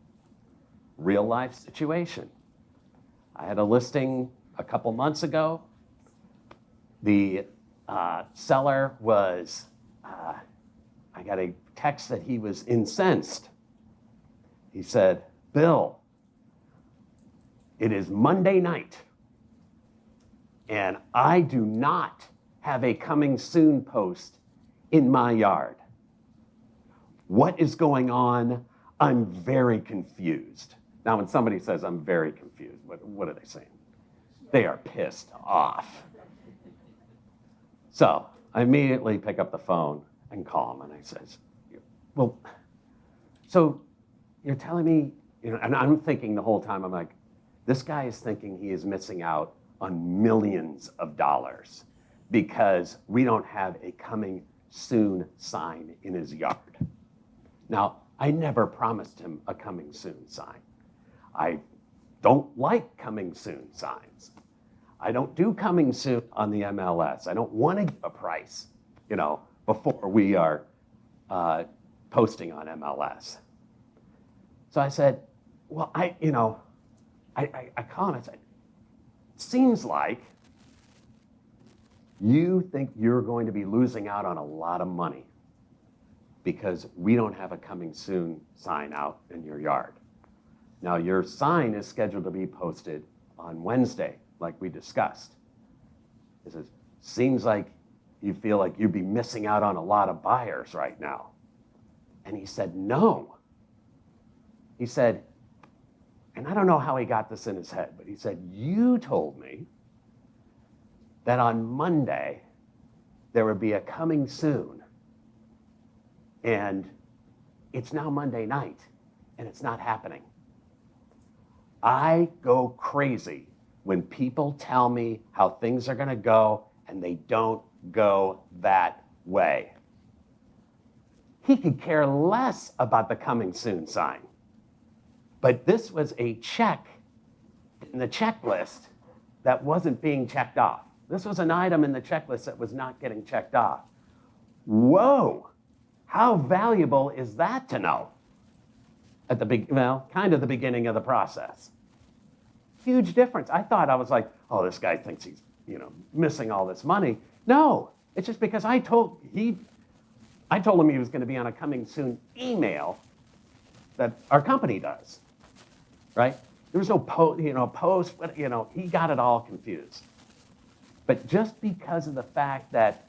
real life situation. I had a listing a couple months ago. The seller was, I got a text that he was incensed. He said, Bill, it is Monday night, and I do not have a coming soon post in my yard. What is going on? I'm very confused. Now, when somebody says I'm very confused, what are they saying? They are pissed off. So I immediately pick up the phone and call him, and I says, well, so you're telling me, and I'm thinking the whole time, I'm like, this guy is thinking he is missing out on millions of dollars because we don't have a coming soon sign in his yard. Now, I never promised him a coming soon sign. I don't like coming soon signs. I don't do coming soon on the MLS. I don't want to give a price, before we are posting on MLS. So I said, well, I called him and said, seems like you think you're going to be losing out on a lot of money because we don't have a coming soon sign out in your yard. Now, your sign is scheduled to be posted on Wednesday, like we discussed. He says, seems like you feel like you'd be missing out on a lot of buyers right now. And he said, no. He said, and I don't know how he got this in his head, but he said, you told me that on Monday there would be a coming soon. And it's now Monday night, and it's not happening. I go crazy when people tell me how things are going to go, and they don't go that way. He could care less about the coming soon sign. But this was a check in the checklist that wasn't being checked off. This was an item in the checklist that was not getting checked off. Whoa, how valuable is that to know at kind of the beginning of the process? Huge difference. I thought I was like, oh, this guy thinks he's, missing all this money. No, It's just because I told him he was going to be on a coming soon email that our company does, right? There was no post, but he got it all confused. But just because of the fact that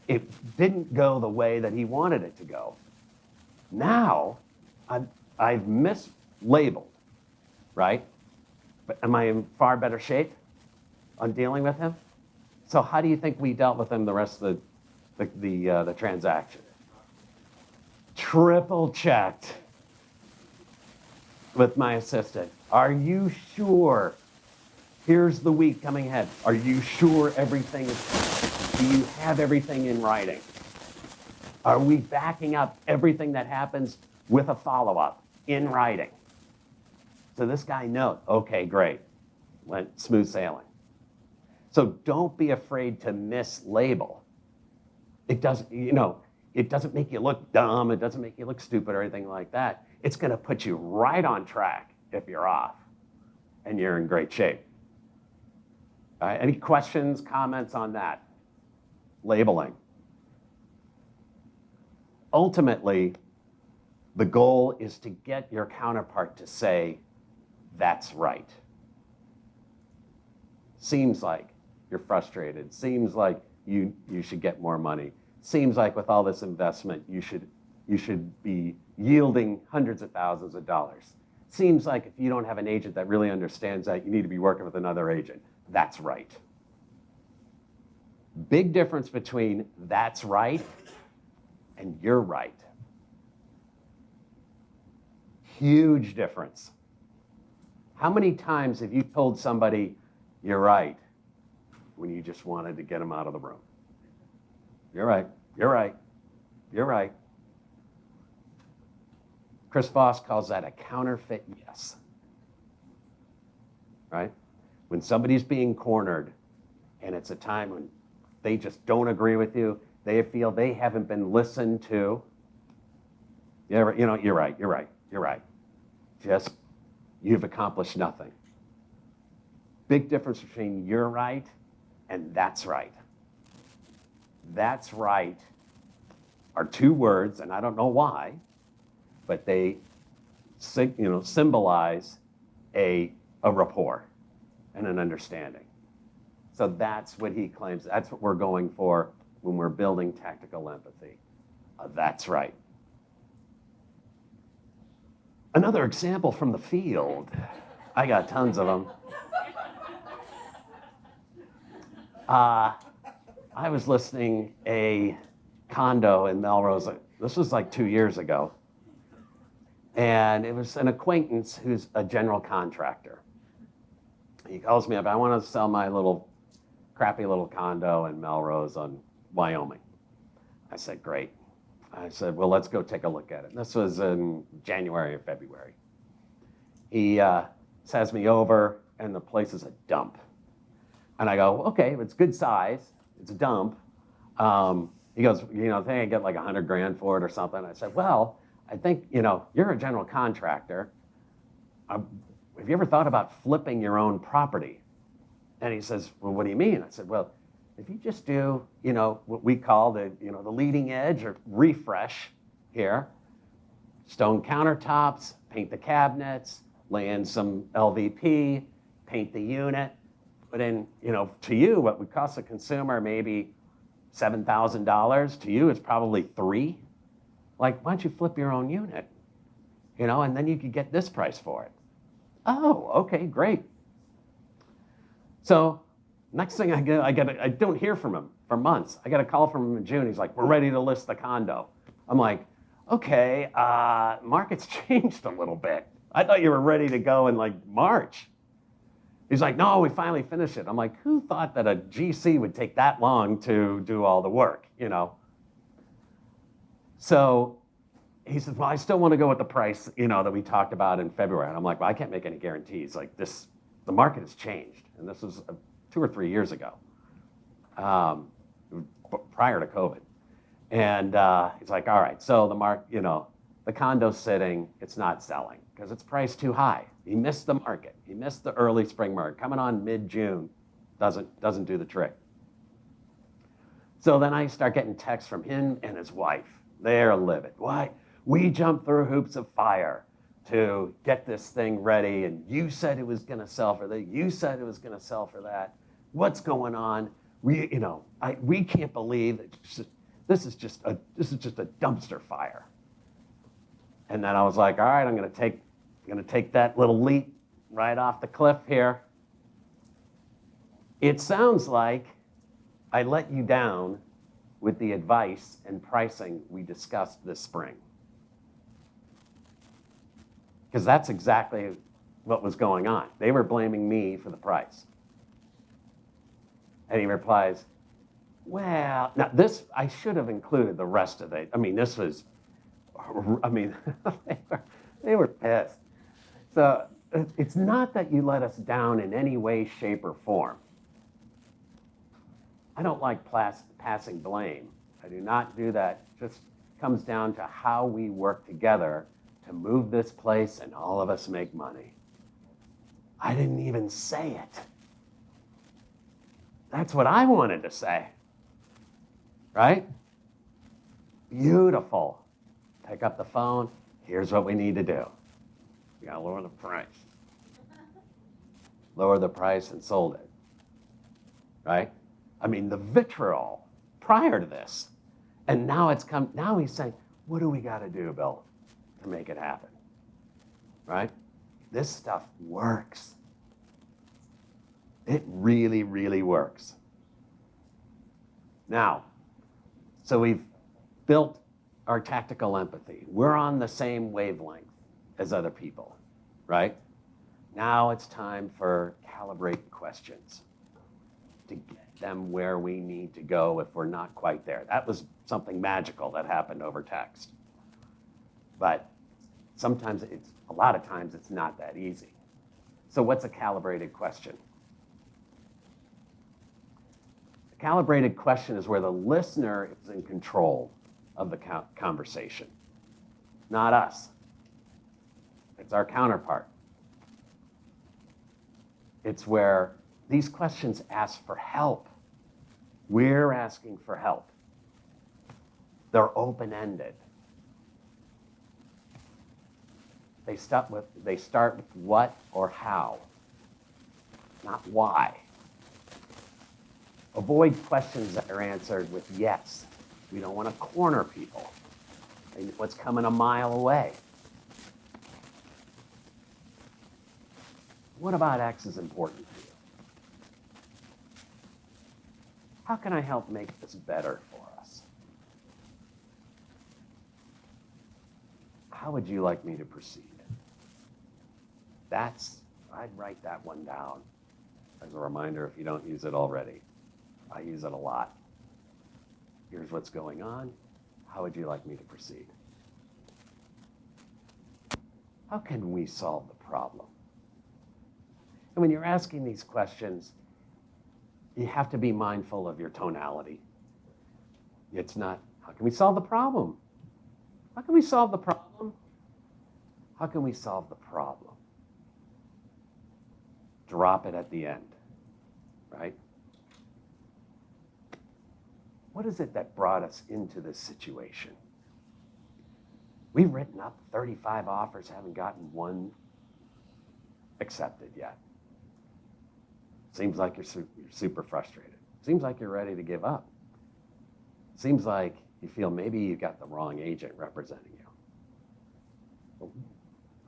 it didn't go the way that he wanted it to go, now I've mislabeled, right? But am I in far better shape on dealing with him? So how do you think we dealt with him the rest of the transaction? Triple checked with my assistant. Are you sure? Here's the week coming ahead. Are you sure everything is, do you have everything in writing? Are we backing up everything that happens with a follow-up in writing? So this guy knows, okay, great, went smooth sailing. So don't be afraid to mislabel. It doesn't make you look dumb, it doesn't make you look stupid or anything like that. It's gonna put you right on track if you're off, and you're in great shape. All right, any questions, comments on that? Labeling. Ultimately, the goal is to get your counterpart to say, that's right. Seems like you're frustrated. Seems like you should get more money. Seems like with all this investment, you should be yielding hundreds of thousands of dollars. Seems like if you don't have an agent that really understands that, you need to be working with another agent. That's right. Big difference between that's right and you're right. Huge difference. How many times have you told somebody you're right when you just wanted to get them out of the room? You're right, you're right, you're right. Chris Voss calls that a counterfeit yes. Right? When somebody's being cornered and it's a time when they just don't agree with you, they feel they haven't been listened to. You're right, you're right, you're right. Just, you've accomplished nothing. Big difference between you're right and that's right. That's right are two words, and I don't know why, but they symbolize a rapport and an understanding. So that's what he claims. That's what we're going for when we're building tactical empathy. That's right. Another example from the field. I got tons of them. I was listing a condo in Melrose. This was like 2 years ago. And it was an acquaintance who's a general contractor. He calls me up, I want to sell my crappy little condo in Melrose on Wyoming. I said, great. I said, well, let's go take a look at it. This was in January or February. He has me over, and the place is a dump. And I go, okay, it's good size. It's a dump. He goes, I think I get like $100,000 for it or something. I said, well, I think, you're a general contractor. Have you ever thought about flipping your own property? And he says, well, what do you mean? I said, well, if you just do, what we call the leading edge or refresh here, stone countertops, paint the cabinets, lay in some LVP, paint the unit, put in, to you, what would cost a consumer maybe $7,000, to you it's probably $3,000. Like, why don't you flip your own unit? And then you could get this price for it. Oh, okay, great. So next thing I don't hear from him for months. I get a call from him in June. He's like, we're ready to list the condo. I'm like, okay, market's changed a little bit. I thought you were ready to go in like March. He's like, no, we finally finished it. I'm like, who thought that a GC would take that long to do all the work, So he says, well, I still want to go with the price, that we talked about in February. And I'm like, well, I can't make any guarantees. Like the market has changed. And this was 2 or 3 years ago, prior to COVID. And he's like, all right, so the condo's sitting, it's not selling because it's priced too high. He missed the market. He missed the early spring market. Coming on mid-June doesn't do the trick. So then I start getting texts from him and his wife. They're livid. Why? We jumped through hoops of fire to get this thing ready, and you said it was going to sell for that. You said it was going to sell for that. What's going on? We can't believe it. This is just a dumpster fire. And then I was like, all right, I'm going to take that little leap right off the cliff here. It sounds like I let you down with the advice and pricing we discussed this spring. Because that's exactly what was going on. They were blaming me for the price. And he replies, well, now this, I should have included the rest of it. I mean, this was, they were pissed. So it's not that you let us down in any way, shape, or form. I don't like passing blame. I do not do that. It just comes down to how we work together to move this place and all of us make money. I didn't even say it. That's what I wanted to say. Right? Beautiful. Pick up the phone. Here's what we need to do. We got to lower the price. Lower the price and sold it. Right? I mean, the vitriol prior to this. And now now he's saying, what do we got to do, Bill, to make it happen? Right? This stuff works. It really, really works. Now, so we've built our tactical empathy. We're on the same wavelength as other people, right? Now it's time for calibrate questions to get them where we need to go if we're not quite there. That was something magical that happened over text. But a lot of times it's not that easy. So what's a calibrated question? A calibrated question is where the listener is in control of the conversation, not us. It's our counterpart. It's where these questions ask for help. We're asking for help. They're open-ended. They start with what or how, not why. Avoid questions that are answered with yes. We don't want to corner people. They know what's coming a mile away. What about X is important to you? How can I help make this better for us? How would you like me to proceed? I'd write that one down as a reminder if you don't use it already. I use it a lot. Here's what's going on. How would you like me to proceed? How can we solve the problem? And when you're asking these questions, you have to be mindful of your tonality. It's not, how can we solve the problem? How can we solve the problem? How can we solve the problem? Drop it at the end, right? What is it that brought us into this situation? We've written up 35 offers, haven't gotten one accepted yet. Seems like you're super frustrated. Seems like you're ready to give up. Seems like you feel maybe you got the wrong agent representing you. Well,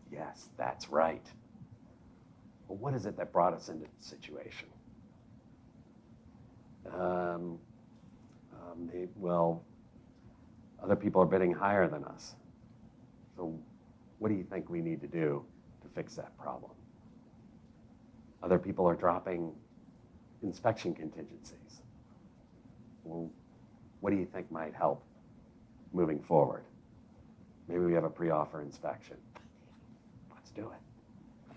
yes, that's right. But what is it that brought us into this situation? Other people are bidding higher than us. So what do you think we need to do to fix that problem? Other people are dropping inspection contingencies. Well, what do you think might help moving forward? Maybe we have a pre-offer inspection. Let's do it.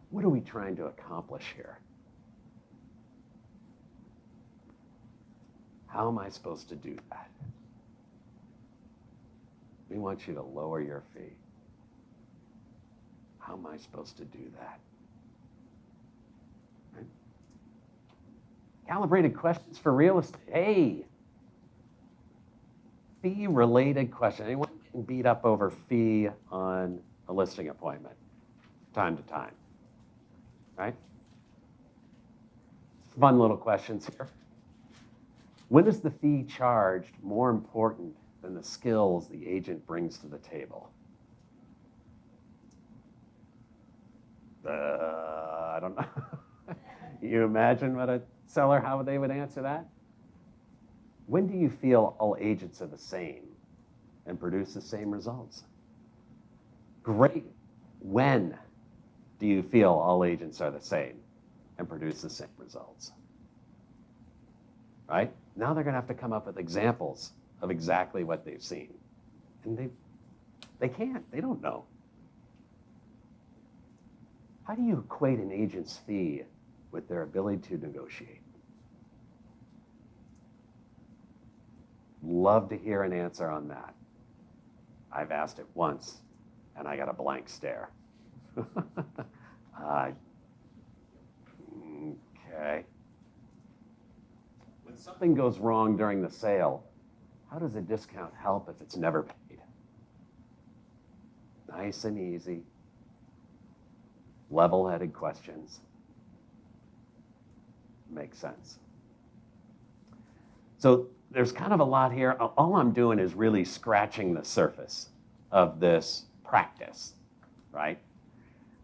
What are we trying to accomplish here? How am I supposed to do that? We want you to lower your fee. How am I supposed to do that? Right? Calibrated questions for real estate. Hey, fee-related question. Anyone getting beat up over fee on a listing appointment? Time to time, right? Fun little questions here. When is the fee charged more important than the skills the agent brings to the table? I don't know. You imagine what a seller, how they would answer that? When do you feel all agents are the same and produce the same results? Great. When do you feel all agents are the same and produce the same results? Right? Now they're going to have to come up with examples of exactly what they've seen. And they can't. They don't know. How do you equate an agent's fee with their ability to negotiate? Love to hear an answer on that. I've asked it once, and I got a blank stare. Okay. When something goes wrong during the sale, how does a discount help if it's never paid? Nice and easy. Level-headed questions. Makes sense. So there's kind of a lot here. All I'm doing is really scratching the surface of this practice, right?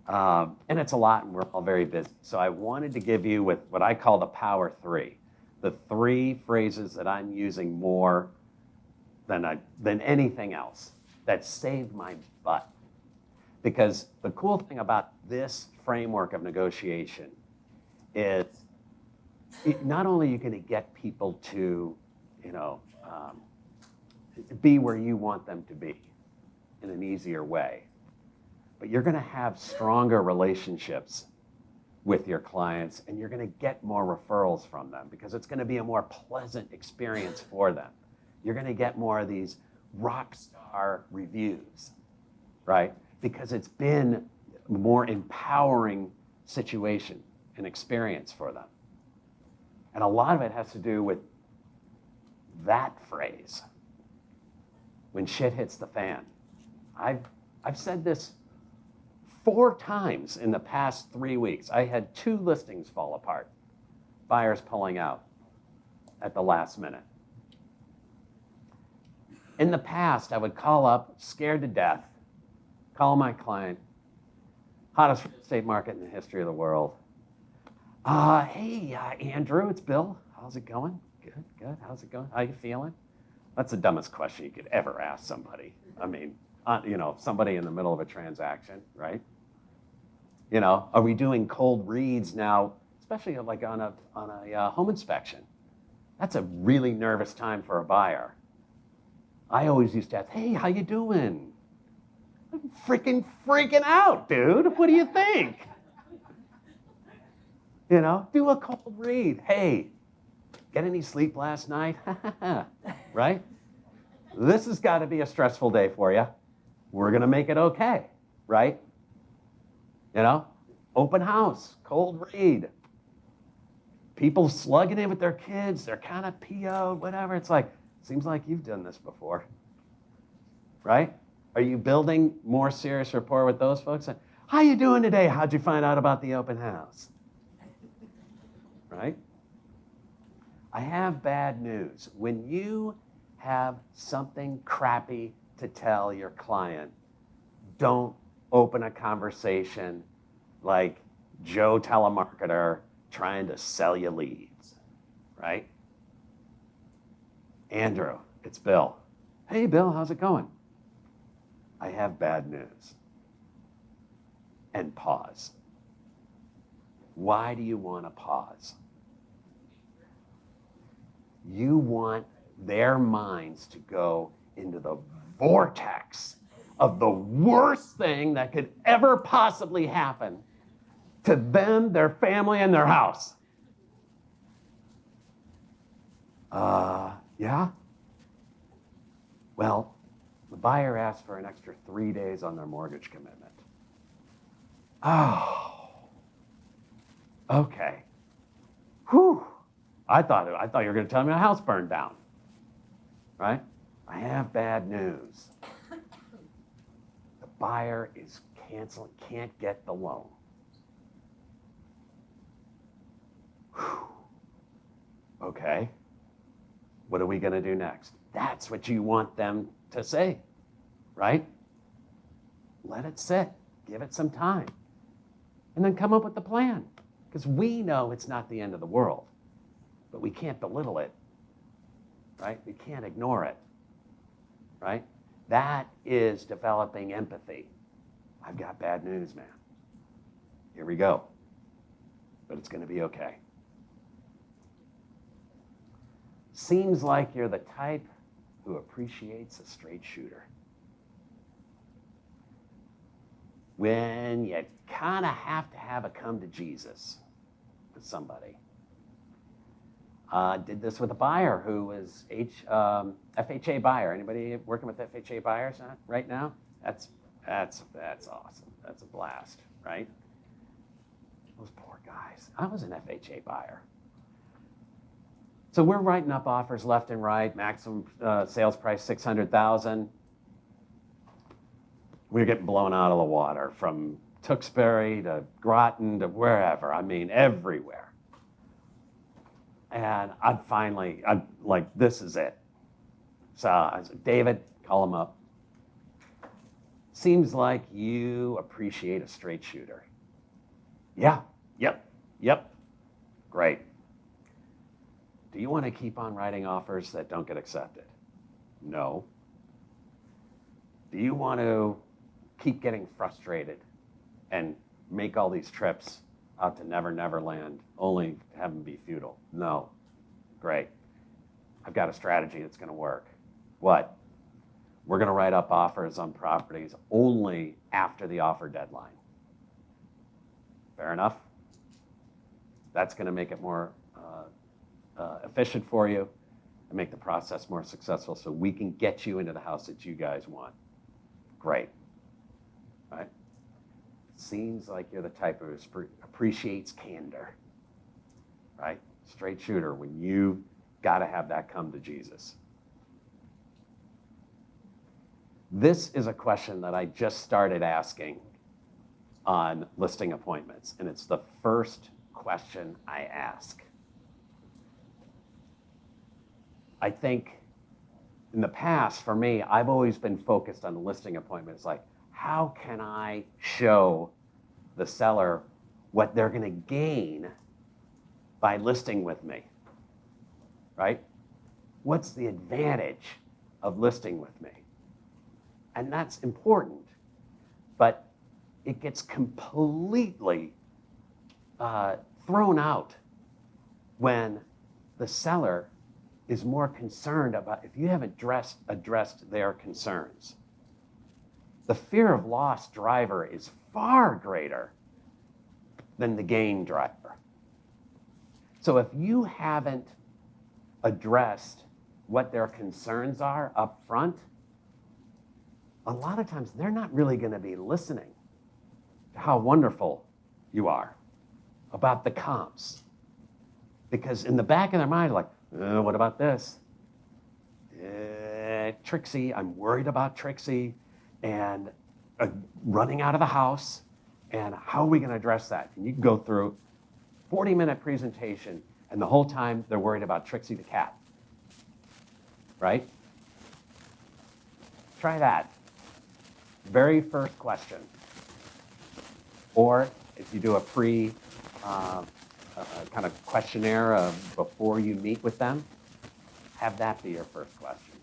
And it's a lot, and we're all very busy. So I wanted to give you with what I call the power three, the three phrases that I'm using more than anything else that saved my butt. Because the cool thing about this framework of negotiation is not only are you going to get people to, be where you want them to be in an easier way, but you're going to have stronger relationships with your clients, and you're going to get more referrals from them because it's going to be a more pleasant experience for them. You're going to get more of these rock star reviews, right? Because it's been a more empowering situation and experience for them. And a lot of it has to do with that phrase, when shit hits the fan. I've said this 4 times in the past 3 weeks. I had 2 listings fall apart, buyers pulling out at the last minute. In the past, I would call up, scared to death, call my client, hottest real estate market in the history of the world. Hey, Andrew, it's Bill. How's it going? Good. How's it going? How you feeling? That's the dumbest question you could ever ask somebody. I mean, somebody in the middle of a transaction, right? Are we doing cold reads now, especially like on a home inspection? That's a really nervous time for a buyer. I always used to ask, hey, how you doing? I'm freaking out, dude. What do you think? Do a cold read. Hey, get any sleep last night? Right? This has got to be a stressful day for you. We're going to make it okay, right? Open house, cold read. People slugging in with their kids. They're kind of PO'd, whatever. It's like, seems like you've done this before, right? Are you building more serious rapport with those folks? How you doing today? How'd you find out about the open house? Right? I have bad news. When you have something crappy to tell your client, don't open a conversation like Joe telemarketer trying to sell you leads, right? Andrew, it's Bill. Hey, Bill, how's it going? I have bad news. And pause. Why do you want to pause? You want their minds to go into the vortex of the worst thing that could ever possibly happen to them, their family, and their house. Yeah? Well, the buyer asked for an extra 3 days on their mortgage commitment. Oh, okay. Whew. I thought you were going to tell me my house burned down. Right? I have bad news. The buyer is canceling, can't get the loan. Whew. Okay. What are we going to do next? That's what you want them to say, right? Let it sit. Give it some time. And then come up with the plan. Because we know it's not the end of the world. But we can't belittle it, right? We can't ignore it, right? That is developing empathy. I've got bad news, man. Here we go. But it's going to be okay. Seems like you're the type who appreciates a straight shooter. When you kind of have to have a come to Jesus with somebody. Did this with a buyer who was FHA buyer. Anybody working with FHA buyers right now? That's awesome. That's a blast, right? Those poor guys. I was an FHA buyer. So we're writing up offers left and right. Maximum sales price $600,000. We're getting blown out of the water from Tewksbury to Groton to wherever. I mean, everywhere. And I'm like, this is it. So I said, David, call him up. Seems like you appreciate a straight shooter. Yeah, yep. Great. Do you want to keep on writing offers that don't get accepted? No. Do you want to keep getting frustrated and make all these trips out to Never Never Land only to have them be futile? No. Great. I've got a strategy that's going to work. What? We're going to write up offers on properties only after the offer deadline. Fair enough? That's going to make it more efficient for you and make the process more successful so we can get you into the house that you guys want. Great. Right? Seems like you're the type who appreciates candor. Right? Straight shooter when you got to have that come to Jesus. This is a question that I just started asking on listing appointments, and it's the first question I ask. I think in the past, for me, I've always been focused on the listing appointments, like how can I show the seller what they're going to gain by listing with me, right? What's the advantage of listing with me? And that's important, but it gets completely thrown out when the seller is more concerned about if you haven't addressed their concerns. The fear of loss driver is far greater than the gain driver. So if you haven't addressed what their concerns are up front, a lot of times they're not really going to be listening to how wonderful you are about the comps. Because in the back of their mind, like, what about this? Trixie, I'm worried about Trixie and running out of the house. And how are we going to address that? And you can go through 40-minute presentation, and the whole time they're worried about Trixie the cat. Right? Try that. Very first question. Or if you do a kind of questionnaire before you meet with them, have that be your first question.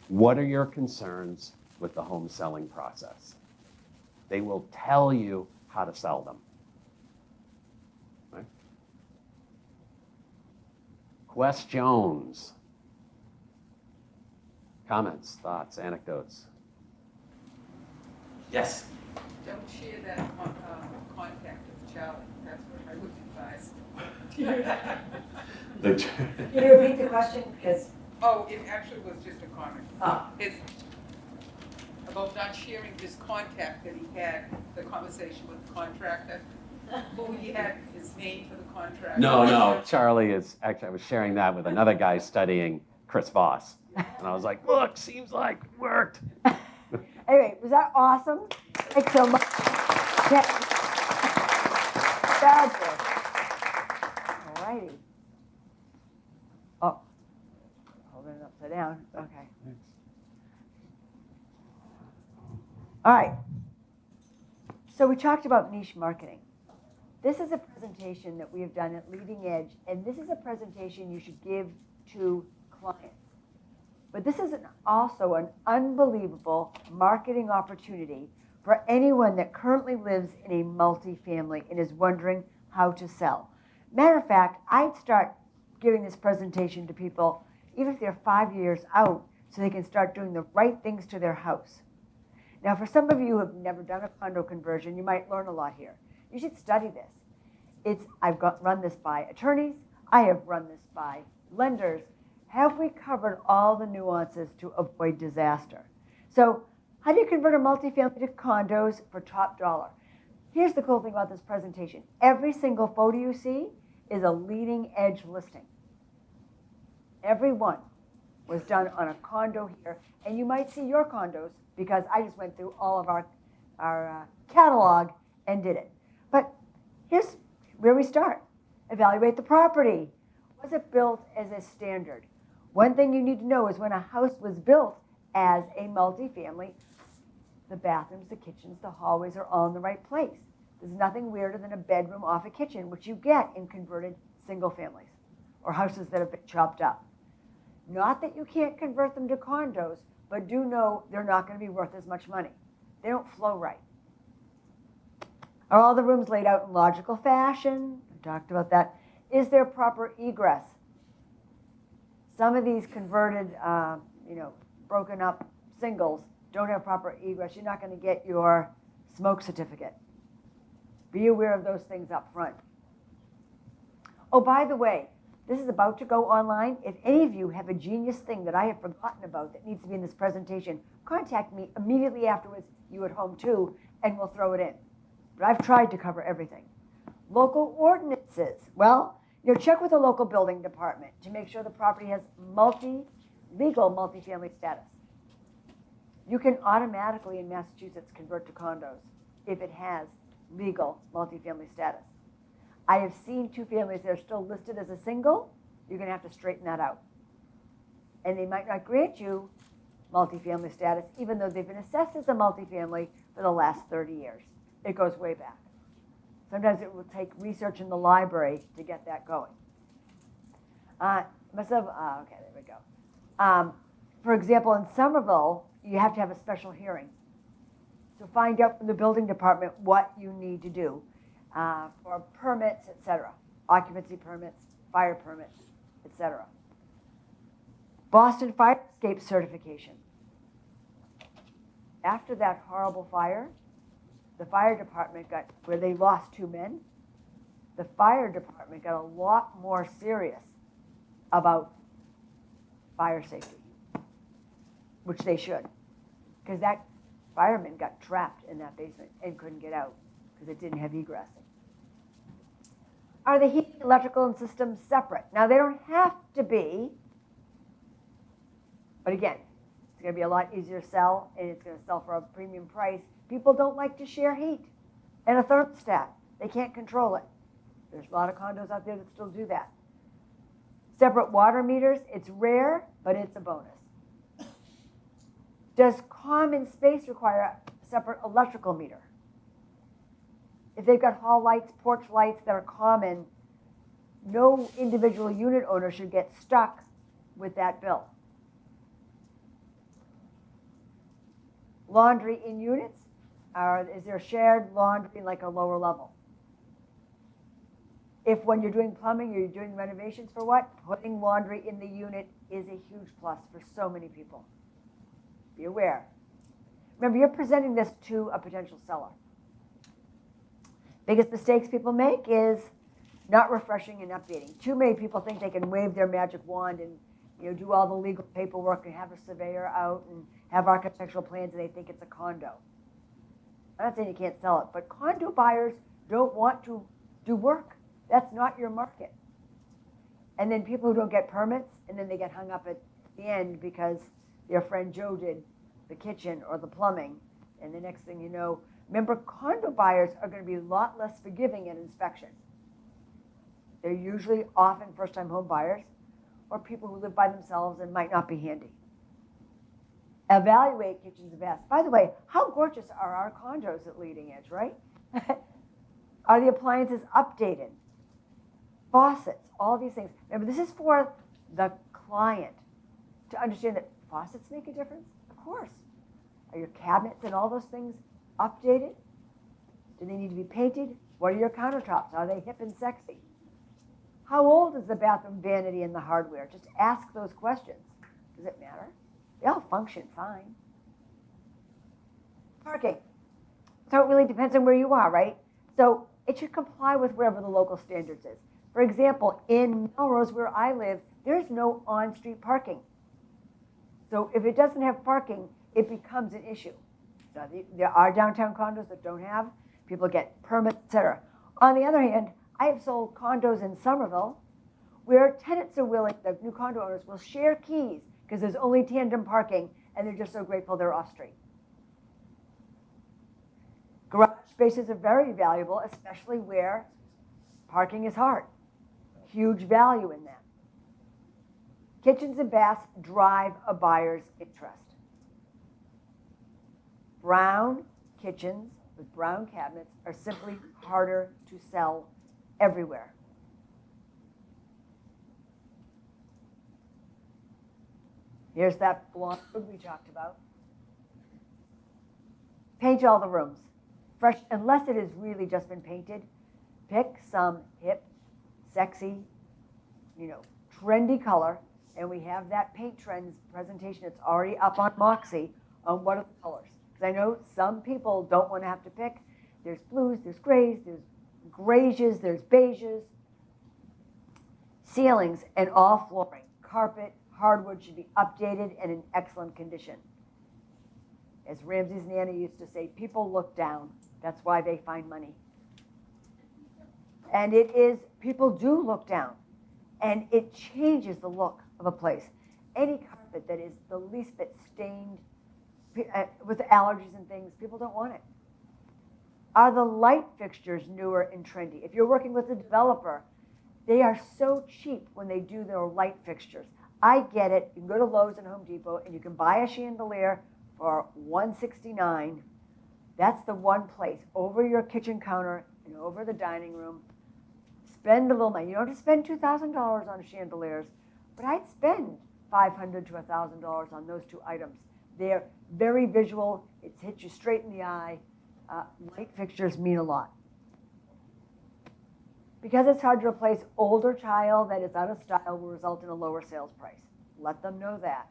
What are your concerns with the home selling process? They will tell you how to sell them. Right? Questions? Comments, thoughts, anecdotes? Yes. Don't share that contact with Charlie. That's what I would advise. Can you repeat the question? Because Oh, it actually was just a comment. Oh. It's about not sharing his contact that he had, the conversation with the contractor. Well, we had his name for the contract. No, Charlie is, actually, I was sharing that with another guy studying Chris Voss. And I was like, look, seems like it worked. Anyway, was that awesome? Thanks so much. Yeah. Fabulous. All righty. Oh, holding it upside down. Okay. All right. So we talked about niche marketing. This is a presentation that we have done at Leading Edge, and this is a presentation you should give to clients. But this is also an unbelievable marketing opportunity for anyone that currently lives in a multifamily and is wondering how to sell. Matter of fact, I'd start giving this presentation to people even if they're 5 years out so they can start doing the right things to their house. Now, for some of you who have never done a condo conversion, you might learn a lot here. You should study this. I've run this by attorneys. I have run this by lenders. Have we covered all the nuances to avoid disaster? So how do you convert a multifamily to condos for top dollar? Here's the cool thing about this presentation. Every single photo you see is a leading edge listing. Every one was done on a condo here. And you might see your condos because I just went through all of our catalog and did it. But here's where we start. Evaluate the property. Was it built as a standard? One thing you need to know is when a house was built as a multifamily, the bathrooms, the kitchens, the hallways are all in the right place. There's nothing weirder than a bedroom off a kitchen, which you get in converted single families or houses that have been chopped up. Not that you can't convert them to condos, but do know they're not going to be worth as much money. They don't flow right. Are all the rooms laid out in logical fashion? I talked about that. Is there proper egress? Some of these converted, broken up singles don't have proper egress. You're not going to get your smoke certificate. Be aware of those things up front. Oh, by the way, this is about to go online. If any of you have a genius thing that I have forgotten about that needs to be in this presentation, contact me immediately afterwards, you at home too, and we'll throw it in. But I've tried to cover everything. Local ordinances. Well, check with the local building department to make sure the property has legal multifamily status. You can automatically in Massachusetts convert to condos if it has legal multifamily status. I have seen two families that are still listed as a single. You're going to have to straighten that out. And they might not grant you multifamily status, even though they've been assessed as a multifamily for the last 30 years. It goes way back. Sometimes it will take research in the library to get that going. Okay, there we go. For example, in Somerville, you have to have a special hearing. So find out from the building department what you need to do for permits, etc. Occupancy permits, fire permits, etc. Boston Fire Escape certification. After that horrible fire, the fire department where they lost 2 men, the fire department got a lot more serious about fire safety, which they should, because that fireman got trapped in that basement and couldn't get out because it didn't have egress. Are the heating, electrical, and systems separate? Now, they don't have to be, but again, it's going to be a lot easier to sell, and it's going to sell for a premium price. People don't like to share heat and a thermostat. They can't control it. There's a lot of condos out there that still do that. Separate water meters, it's rare, but it's a bonus. Does common space require a separate electrical meter? If they've got hall lights, porch lights that are common, no individual unit owner should get stuck with that bill. Laundry in units? Is there shared laundry like a lower level? If when you're doing plumbing, you're doing renovations for what? Putting laundry in the unit is a huge plus for so many people. Be aware. Remember, you're presenting this to a potential seller. Biggest mistakes people make is not refreshing and updating. Too many people think they can wave their magic wand and do all the legal paperwork and have a surveyor out and have architectural plans and they think it's a condo. I'm not saying you can't sell it, but condo buyers don't want to do work. That's not your market. And then people who don't get permits, and then they get hung up at the end because their friend Joe did the kitchen or the plumbing. And the next thing you know, remember, condo buyers are going to be a lot less forgiving at inspection. They're usually often first-time home buyers or people who live by themselves and might not be handy. Evaluate kitchens and baths. By the way, how gorgeous are our condos at Leading Edge, right? Are the appliances updated? Faucets, all these things. Remember, this is for the client to understand that faucets make a difference. Of course. Are your cabinets and all those things updated? Do they need to be painted? What are your countertops? Are they hip and sexy? How old is the bathroom vanity and the hardware? Just ask those questions. Does it matter? They all function fine. Parking. So it really depends on where you are, right? So it should comply with wherever the local standards is. For example, in Melrose, where I live, there's no on-street parking. So if it doesn't have parking, it becomes an issue. So there are downtown condos that don't have. People get permits, etc. On the other hand, I have sold condos in Somerville where tenants are willing, the new condo owners will share keys because there's only tandem parking, and they're just so grateful they're off-street. Garage spaces are very valuable, especially where parking is hard. Huge value in that. Kitchens and baths drive a buyer's interest. Brown kitchens with brown cabinets are simply harder to sell everywhere. Here's that blonde wood we talked about. Paint all the rooms. Fresh, unless it has really just been painted, pick some hip, sexy, trendy color, and we have that paint trends presentation. It's already up on Moxie on what are the colors. Because I know some people don't want to have to pick. There's blues, there's grays, there's grays, there's beiges. Ceilings and all flooring, carpet, hardwood should be updated and in excellent condition. As Ramsey's Nana used to say, people look down. That's why they find money. And it is, people do look down. And it changes the look of a place. Any carpet that is the least bit stained with allergies and things, people don't want it. Are the light fixtures newer and trendy? If you're working with a developer, they are so cheap when they do their light fixtures. I get it. You can go to Lowe's and Home Depot and you can buy a chandelier for $169. That's the one place over your kitchen counter and over the dining room. Spend a little money. You don't have to spend $2,000 on chandeliers, but I'd spend $500 to $1,000 on those two items. They're very visual. It hits you straight in the eye. Light fixtures mean a lot. Because it's hard to replace older tile that is out of style will result in a lower sales price. Let them know that.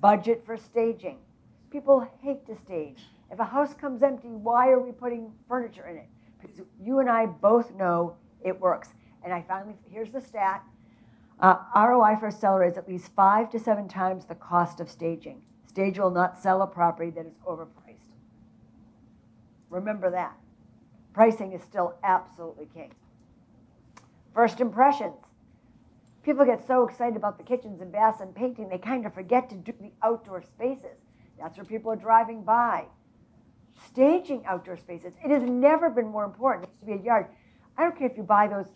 Budget for staging. People hate to stage. If a house comes empty, why are we putting furniture in it? Because you and I both know it works. And here's the stat. ROI for a seller is at least 5 to 7 times the cost of staging. Stage will not sell a property that is overpriced. Remember that. Pricing is still absolutely king. First impressions. People get so excited about the kitchens and baths and painting, they kind of forget to do the outdoor spaces. That's where people are driving by. Staging outdoor spaces. It has never been more important. It used to be a yard. I don't care if you buy those,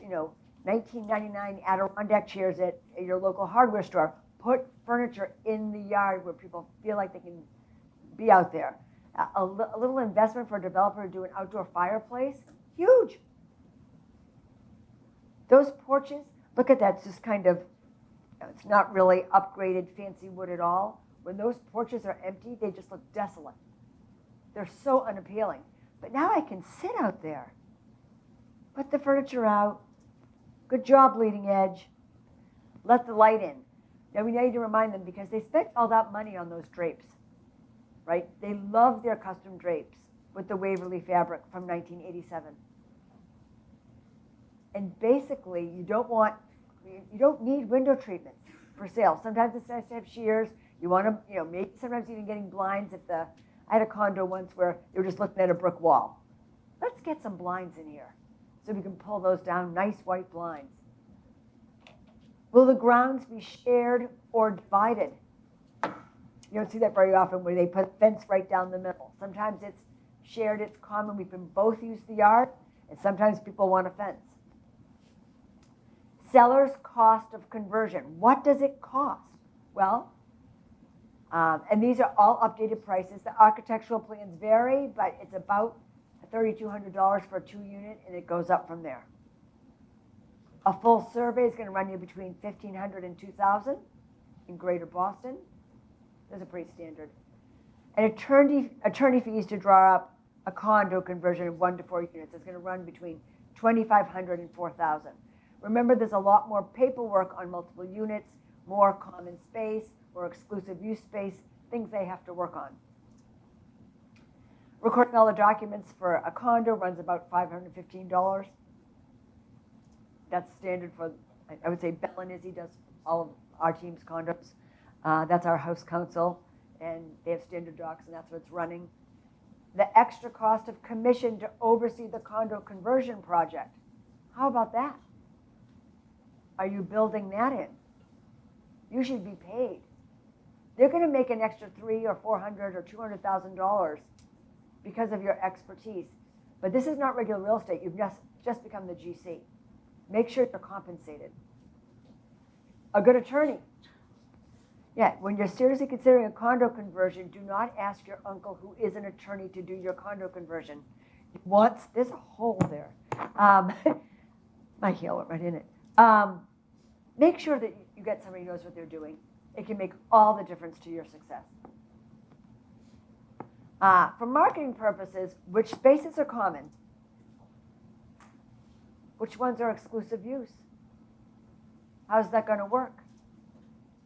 $19.99 Adirondack chairs at your local hardware store. Put furniture in the yard where people feel like they can be out there. A little investment for a developer to do an outdoor fireplace, huge. Those porches, look at that, it's just kind of, it's not really upgraded fancy wood at all. When those porches are empty, they just look desolate. They're so unappealing. But now I can sit out there. Put the furniture out. Good job, Leading Edge. Let the light in. Now we need to remind them because they spent all that money on those drapes, right? They love their custom drapes with the Waverly fabric from 1987. And basically, you don't need window treatments for sale. Sometimes it's nice to have shears. You want to, maybe sometimes even getting blinds. I had a condo once where they were just looking at a brick wall. Let's get some blinds in here so we can pull those down, nice white blinds. Will the grounds be shared or divided? You don't see that very often where they put a fence right down the middle. Sometimes it's shared, it's common, we can both use the yard, and sometimes people want a fence. Seller's cost of conversion. What does it cost? Well, and these are all updated prices. The architectural plans vary, but it's about $3,200 for a 2-unit, and it goes up from there. A full survey is going to run you between $1,500 and $2,000 in Greater Boston. Those are pretty standard. And attorney fees to draw up a condo conversion of 1 to 4 units is going to run between $2,500 and $4,000. Remember, there's a lot more paperwork on multiple units, more common space, more exclusive use space, things they have to work on. Recording all the documents for a condo runs about $515. That's standard for, I would say, Bell and Izzy does all of our team's condos. That's our house counsel, and they have standard docs, and that's what's running. The extra cost of commission to oversee the condo conversion project. How about that? Are you building that in? You should be paid. They're going to make an extra $300,000 or $400,000 or $200,000 because of your expertise. But this is not regular real estate. You've just become the GC. Make sure you're compensated. A good attorney. Yeah, when you're seriously considering a condo conversion, do not ask your uncle who is an attorney to do your condo conversion. There's a hole there. My heel went right in it. Make sure that you get somebody who knows what they're doing. It can make all the difference to your success. For marketing purposes, which spaces are common? Which ones are exclusive use? How's that going to work?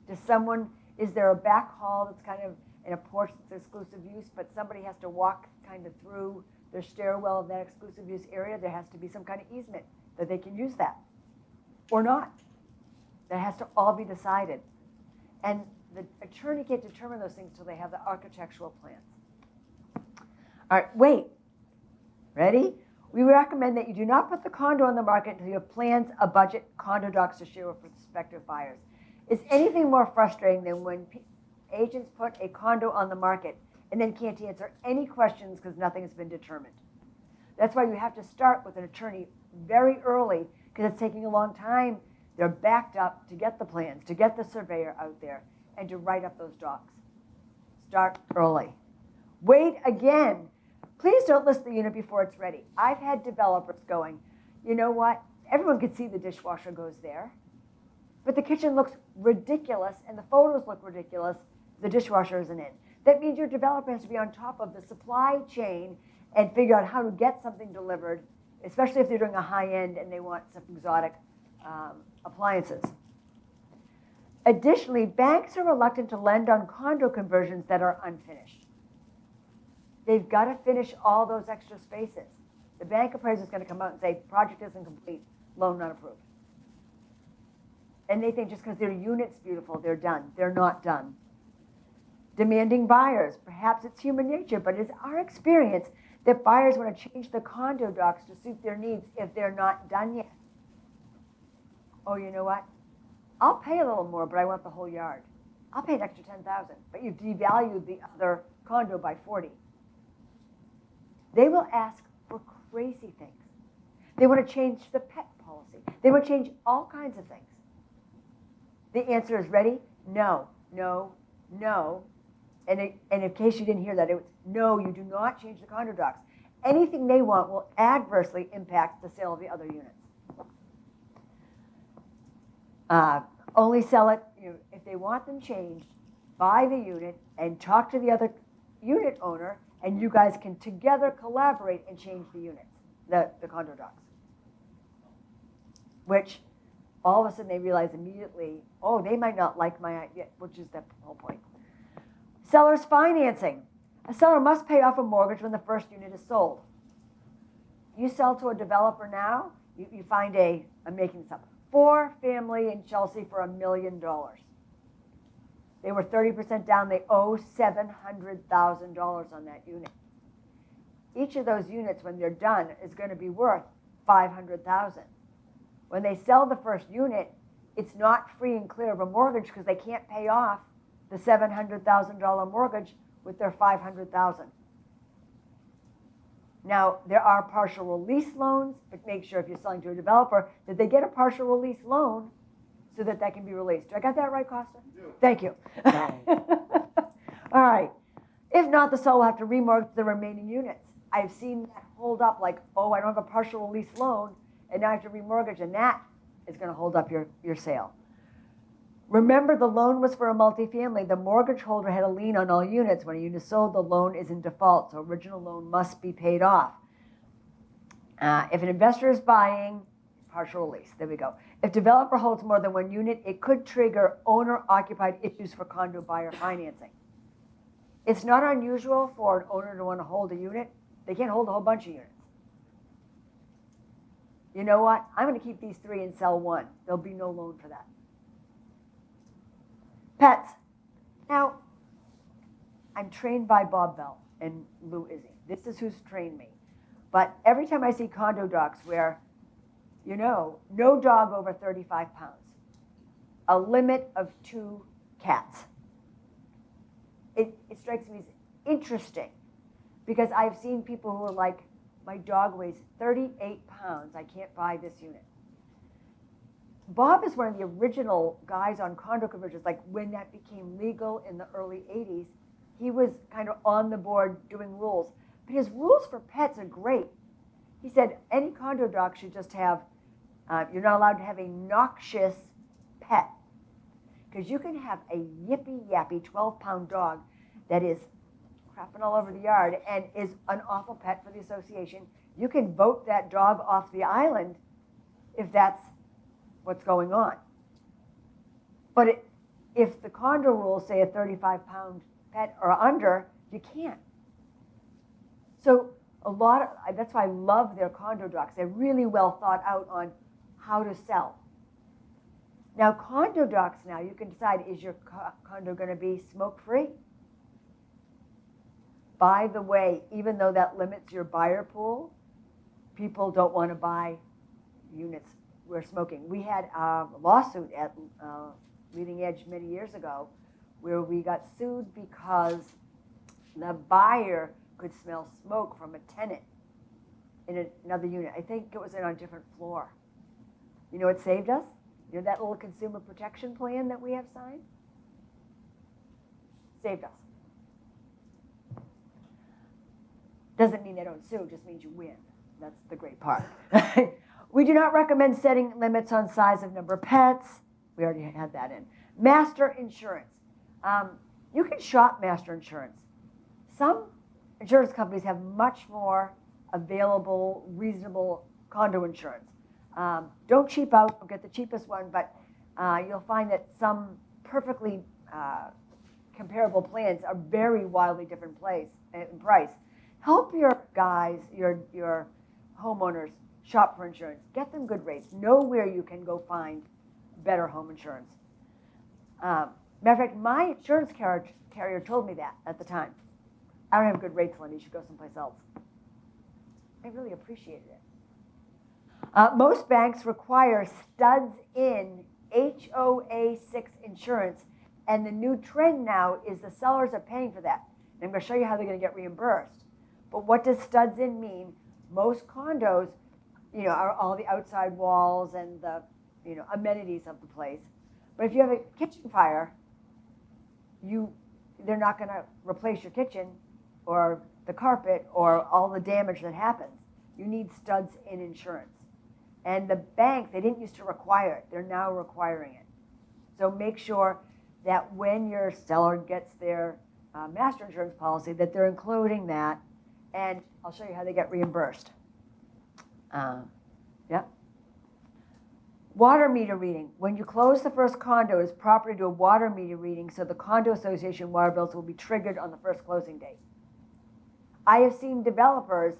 Is there a back hall that's kind of in a porch that's exclusive use, but somebody has to walk kind of through their stairwell of that exclusive use area? There has to be some kind of easement that they can use that, or not. That has to all be decided. And the attorney can't determine those things until they have the architectural plans. All right, wait. Ready? We recommend that you do not put the condo on the market until you have plans, a budget, condo docs to share with prospective buyers. Is anything more frustrating than when agents put a condo on the market and then can't answer any questions because nothing has been determined? That's why you have to start with an attorney very early, because it's taking a long time. They're backed up to get the plans, to get the surveyor out there, and to write up those docs. Start early. Wait again. Please don't list the unit before it's ready. I've had developers going, you know what? Everyone can see the dishwasher goes there, but the kitchen looks ridiculous and the photos look ridiculous. The dishwasher isn't in. That means your developer has to be on top of the supply chain and figure out how to get something delivered, especially if they're doing a high end and they want some exotic appliances. Additionally, banks are reluctant to lend on condo conversions that are unfinished. They've got to finish all those extra spaces. The bank appraiser is going to come out and say, project isn't complete, loan not approved. And they think just because their unit's beautiful, they're done. They're not done. Demanding buyers. Perhaps it's human nature, but it's our experience that buyers want to change the condo docs to suit their needs if they're not done yet. Oh, you know what? I'll pay a little more, but I want the whole yard. I'll pay an extra $10,000, but you've devalued the other condo by 40. They will ask for crazy things. They want to change the pet policy. They want to change all kinds of things. The answer is ready? No, no, no. And in case you didn't hear that, it was no, you do not change the condo docs. Anything they want will adversely impact the sale of the other units. Only sell it, if they want them changed, buy the unit and talk to the other unit owner, and you guys can together collaborate and change the units, the condo docs. Which all of a sudden they realize immediately, oh, they might not like my idea, which is the whole point. Seller's financing. A seller must pay off a mortgage when the first unit is sold. You sell to a developer now, you find I'm making this up, 4-family in Chelsea for $1 million. They were 30% down. They owe $700,000 on that unit. each of those units, when they're done, is going to be worth $500,000. When they sell the first unit, it's not free and clear of a mortgage because they can't pay off the $700,000 mortgage with their $500,000. Now, there are partial release loans, but make sure if you're selling to a developer that they get a partial release loan so that that can be released. I got that right, Costa? Thank you. All right. If not, the seller will have to remortgage the remaining units. I've seen that hold up like, oh, I don't have a partial release loan, and now I have to remortgage, and that is going to hold up your sale. Remember, the loan was for a multifamily. The mortgage holder had a lien on all units. When a unit is sold, the loan is in default, so original loan must be paid off. If an investor is buying, partial release, there we go. If developer holds more than one unit, it could trigger owner-occupied issues for condo buyer financing. It's not unusual for an owner to want to hold a unit. They can't hold a whole bunch of units. You know what? I'm going to keep these 3 and sell 1. There'll be no loan for that. Pets. Now, I'm trained by Bob Bell and Lou Izzy. This is who's trained me. But every time I see condo docs where, no dog over 35 pounds, a limit of 2 cats, it strikes me as interesting because I've seen people who are like, my dog weighs 38 pounds, I can't buy this unit. Bob is one of the original guys on condo conversions. Like when that became legal in the early 80s, he was kind of on the board doing rules. But his rules for pets are great. He said any condo doc should just have, you're not allowed to have a noxious pet. Because you can have a yippy-yappy 12-pound dog that is crapping all over the yard and is an awful pet for the association. You can vote that dog off the island if that's what's going on. But if the condo rules say a 35-pound pet or under, you can't. So that's why I love their condo docs. They're really well thought out on how to sell. Now, condo docs now, you can decide, is your condo going to be smoke-free? By the way, even though that limits your buyer pool, people don't want to buy units where smoking. We had a lawsuit at Leading Edge many years ago where we got sued because the buyer could smell smoke from a tenant in another unit. I think it was on a different floor. You know what saved us? You know that little consumer protection plan that we have signed? Saved us. Doesn't mean they don't sue, just means you win. That's the great part. We do not recommend setting limits on size of number of pets. We already had that in. Master insurance. You can shop master insurance. Some insurance companies have much more available, reasonable condo insurance. Don't cheap out, don't get the cheapest one, but you'll find that some perfectly comparable plans are very wildly different in price. Help your guys, your homeowners, shop for insurance. Get them good rates. Know where you can go find better home insurance. Matter of fact, my insurance carrier told me that at the time. I don't have good rates, Linda. You should go someplace else. I really appreciated it. Most banks require studs in HOA 6 insurance, and the new trend now is the sellers are paying for that. And I'm going to show you how they're going to get reimbursed. But what does studs in mean? Most condos, are all the outside walls and the, amenities of the place. But if you have a kitchen fire, they're not going to replace your kitchen or the carpet or all the damage that happens. You need studs in insurance. And the bank, they didn't used to require it. They're now requiring it. So make sure that when your seller gets their master insurance policy, that they're including that. And I'll show you how they get reimbursed. Water meter reading. When you close the first condo, it's proper to do a water meter reading so the condo association water bills will be triggered on the first closing date. I have seen developers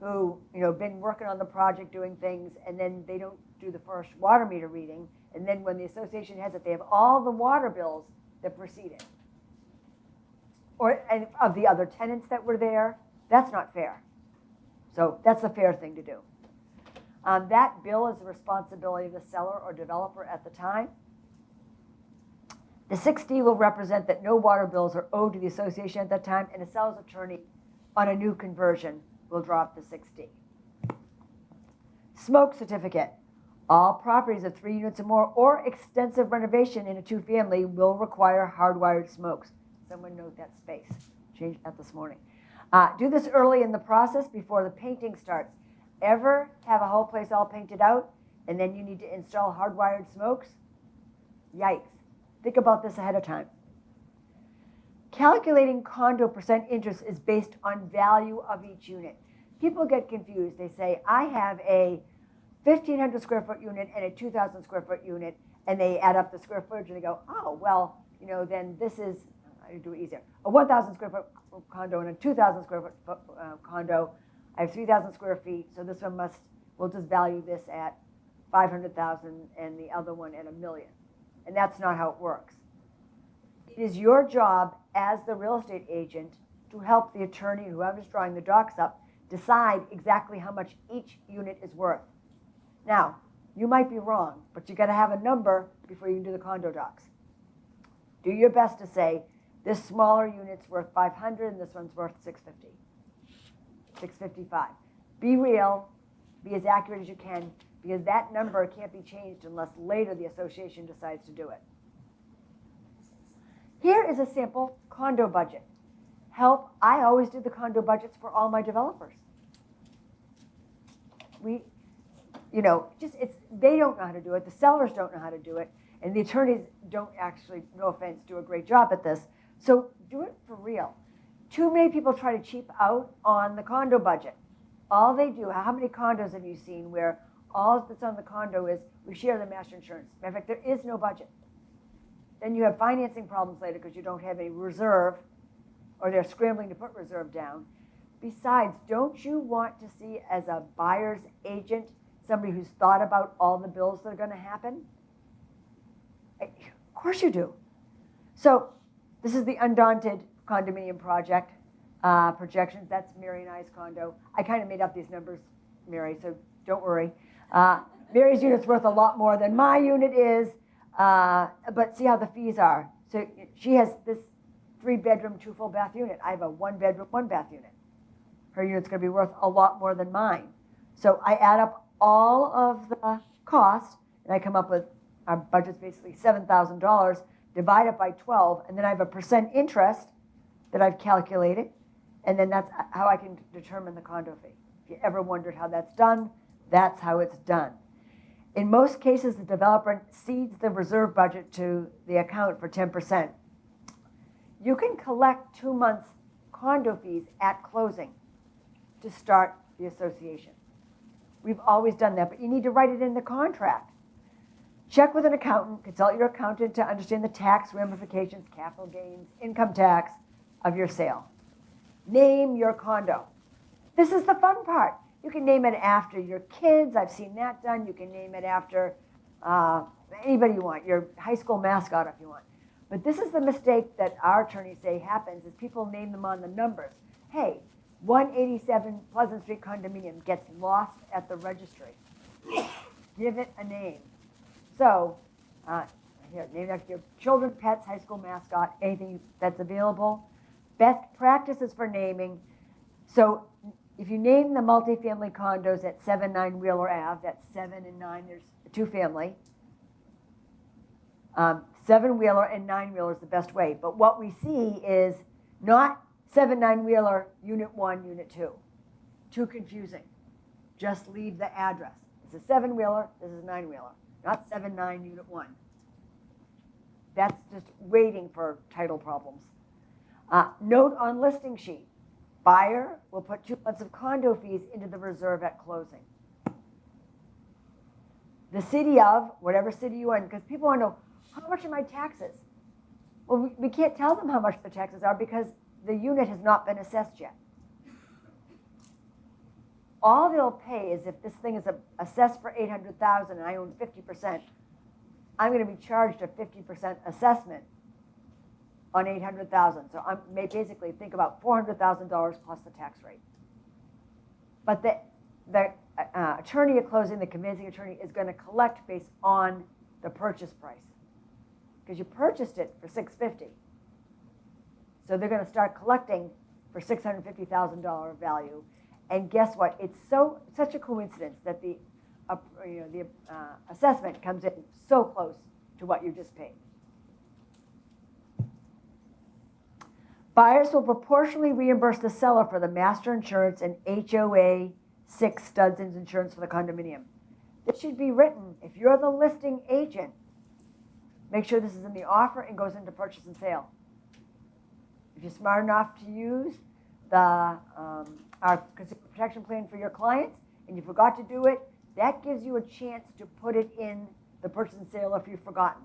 who, been working on the project doing things, and then they don't do the first water meter reading, and then when the association has it, they have all the water bills that preceded. And of the other tenants that were there That's not fair. So that's the fair thing to do. That bill is the responsibility of the seller or developer at the time. The 6D will represent that no water bills are owed to the association at that time, and a seller's attorney on a new conversion will drop the 6D. Smoke certificate. All properties of 3 units or more or extensive renovation in a 2-family will require hardwired smokes. Someone note that space. Changed that this morning. Do this early in the process before the painting starts. Ever have a whole place all painted out and then you need to install hardwired smokes? Yikes. Think about this ahead of time. Calculating condo percent interest is based on value of each unit. People get confused. They say, I have a 1,500 square foot unit and a 2,000 square foot unit, and they add up the square footage and they go, oh, well, then this is, I do it easier, a 1,000 square foot condo and a 2,000 square foot condo. I have 3,000 square feet, so this one we'll just value this at 500,000 and the other one at $1 million. And that's not how it works. It is your job as the real estate agent to help the attorney, whoever's drawing the docs up, decide exactly how much each unit is worth. Now, you might be wrong, but you got to have a number before you can do the condo docs. Do your best to say, this smaller unit's worth 500 and this one's worth 650, 655. Be real, be as accurate as you can, because that number can't be changed unless later the association decides to do it. Here is a simple condo budget. I always do the condo budgets for all my developers. They don't know how to do it, the sellers don't know how to do it, and the attorneys don't actually, no offense, do a great job at this. So do it for real. Too many people try to cheap out on the condo budget. All they do, how many condos have you seen where all that's on the condo is we share the master insurance? Matter of fact, there is no budget. Then you have financing problems later because you don't have a reserve, or they're scrambling to put reserve down. Besides, don't you want to see as a buyer's agent somebody who's thought about all the bills that are going to happen? Of course you do. So this is the Undaunted Condominium Project projections. That's Mary and I's condo. I kind of made up these numbers, Mary, so don't worry. Mary's unit's worth a lot more than my unit is, but see how the fees are. So she has this 3-bedroom, 2 full bath unit. I have a 1-bedroom, 1-bath unit. Her unit's going to be worth a lot more than mine. So I add up all of the costs, and I come up with our budget's basically $7,000, divide it by 12, and then I have a percent interest that I've calculated, and then that's how I can determine the condo fee. If you ever wondered how that's done, that's how it's done. In most cases, the developer cedes the reserve budget to the account for 10%. You can collect 2 months condo fees at closing to start the association. We've always done that, but you need to write it in the contract. Check with an accountant, consult your accountant to understand the tax ramifications, capital gains, income tax of your sale. Name your condo. This is the fun part. You can name it after your kids. I've seen that done. You can name it after anybody you want, your high school mascot if you want. But this is the mistake that our attorneys say happens, is people name them on the numbers. Hey, 187 Pleasant Street condominium gets lost at the registry. Give it a name. So, here, name it after your children, pets, high school mascot, anything that's available. Best practices for naming. So, if you name the multifamily condos at 7-9 Wheeler Ave, that's 7 and 9, there's a 2-family. 7 Wheeler and 9 Wheeler is the best way. But what we see is not 7-9 Wheeler, Unit 1, Unit 2. Too confusing. Just leave the address. This is 7 Wheeler, this is 9 Wheeler, not 7-9 Unit 1. That's just waiting for title problems. Note on listing sheet. Buyer will put 2 months of condo fees into the reserve at closing. The city of, whatever city you're in, because people want to know, how much are my taxes? Well, we can't tell them how much the taxes are because the unit has not been assessed yet. All they'll pay is if this thing is assessed for $800,000 and I own 50%, I'm going to be charged a 50% assessment on 800,000. So I'm basically think about $400,000 plus the tax rate. But the attorney at closing, the convincing attorney, is going to collect based on the purchase price, because you purchased it for $650. So they're going to start collecting for $650,000 value. And guess what? It's such a coincidence that the assessment comes in so close to what you just paid. Buyers will proportionally reimburse the seller for the master insurance and HOA 6 studs insurance for the condominium. This should be written, if you're the listing agent, make sure this is in the offer and goes into purchase and sale. If you're smart enough to use our consumer protection plan for your clients and you forgot to do it, that gives you a chance to put it in the purchase and sale if you've forgotten.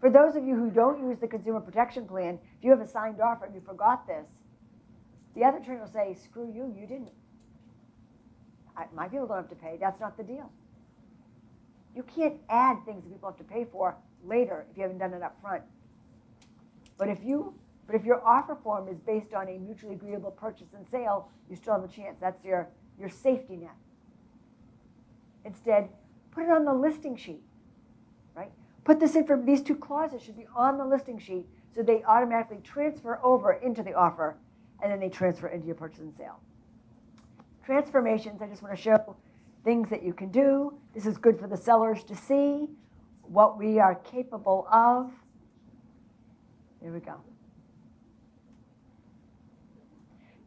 For those of you who don't use the consumer protection plan, if you have a signed offer and you forgot this, the other attorney will say, screw you, you didn't. My people don't have to pay. That's not the deal. You can't add things that people have to pay for later if you haven't done it up front. But if your offer form is based on a mutually agreeable purchase and sale, you still have a chance. That's your safety net. Instead, put it on the listing sheet, right? Put this in for these two clauses should be on the listing sheet so they automatically transfer over into the offer and then they transfer into your purchase and sale. Transformations, I just want to show things that you can do. This is good for the sellers to see what we are capable of. There we go.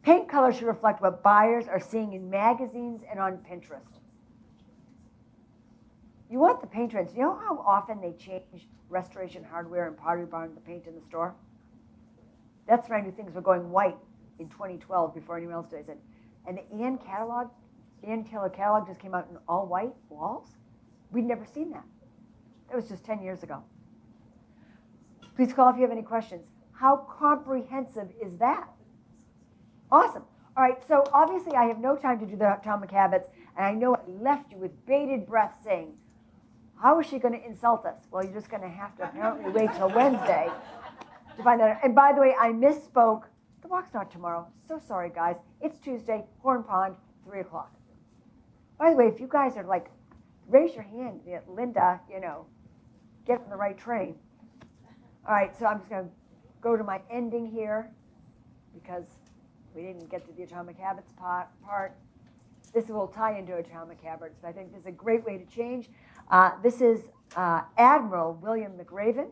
Paint color should reflect what buyers are seeing in magazines and on Pinterest. You want the paint trends. You know how often they change Restoration Hardware and Pottery Barn the paint in the store? That's when I knew things were going white in 2012 before anyone else did. I said, and the Ann Taylor catalog just came out in all white walls? We'd never seen that. That was just 10 years ago. Please call if you have any questions. How comprehensive is that? Awesome. All right, so obviously I have no time to do the atomic habits, and I know I left you with bated breath saying, how is she going to insult us? Well, you're just going to have to apparently wait till Wednesday to find out. And by the way, I misspoke. The walk's not tomorrow. So sorry, guys. It's Tuesday, Horn Pond, 3 o'clock. By the way, if you guys are like, raise your hand, Linda, get on the right train. All right, so I'm just going to go to my ending here because we didn't get to the atomic habits part. This will tie into atomic habits, but I think this is a great way to change. This is Admiral William McRaven.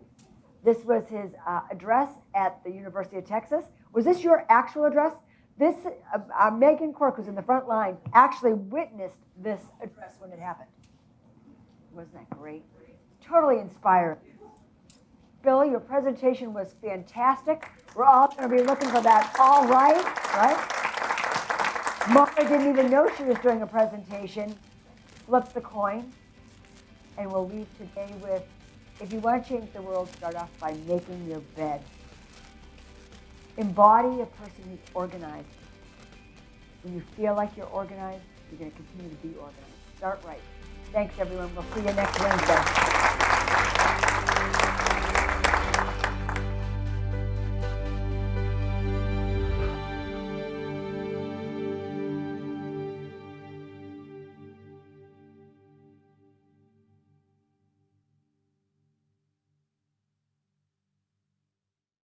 This was his address at the University of Texas. Was this your actual address? This Megan Quirk, who's in the front line, actually witnessed this address when it happened. Wasn't that great? Totally inspiring. Billy, your presentation was fantastic. We're all going to be looking for that all right? Mara didn't even know she was doing a presentation. Flip the coin. And we'll leave today with, if you want to change the world, start off by making your bed. Embody a person who's organized. When you feel like you're organized, you're going to continue to be organized. Start right. Thanks, everyone. We'll see you next Wednesday.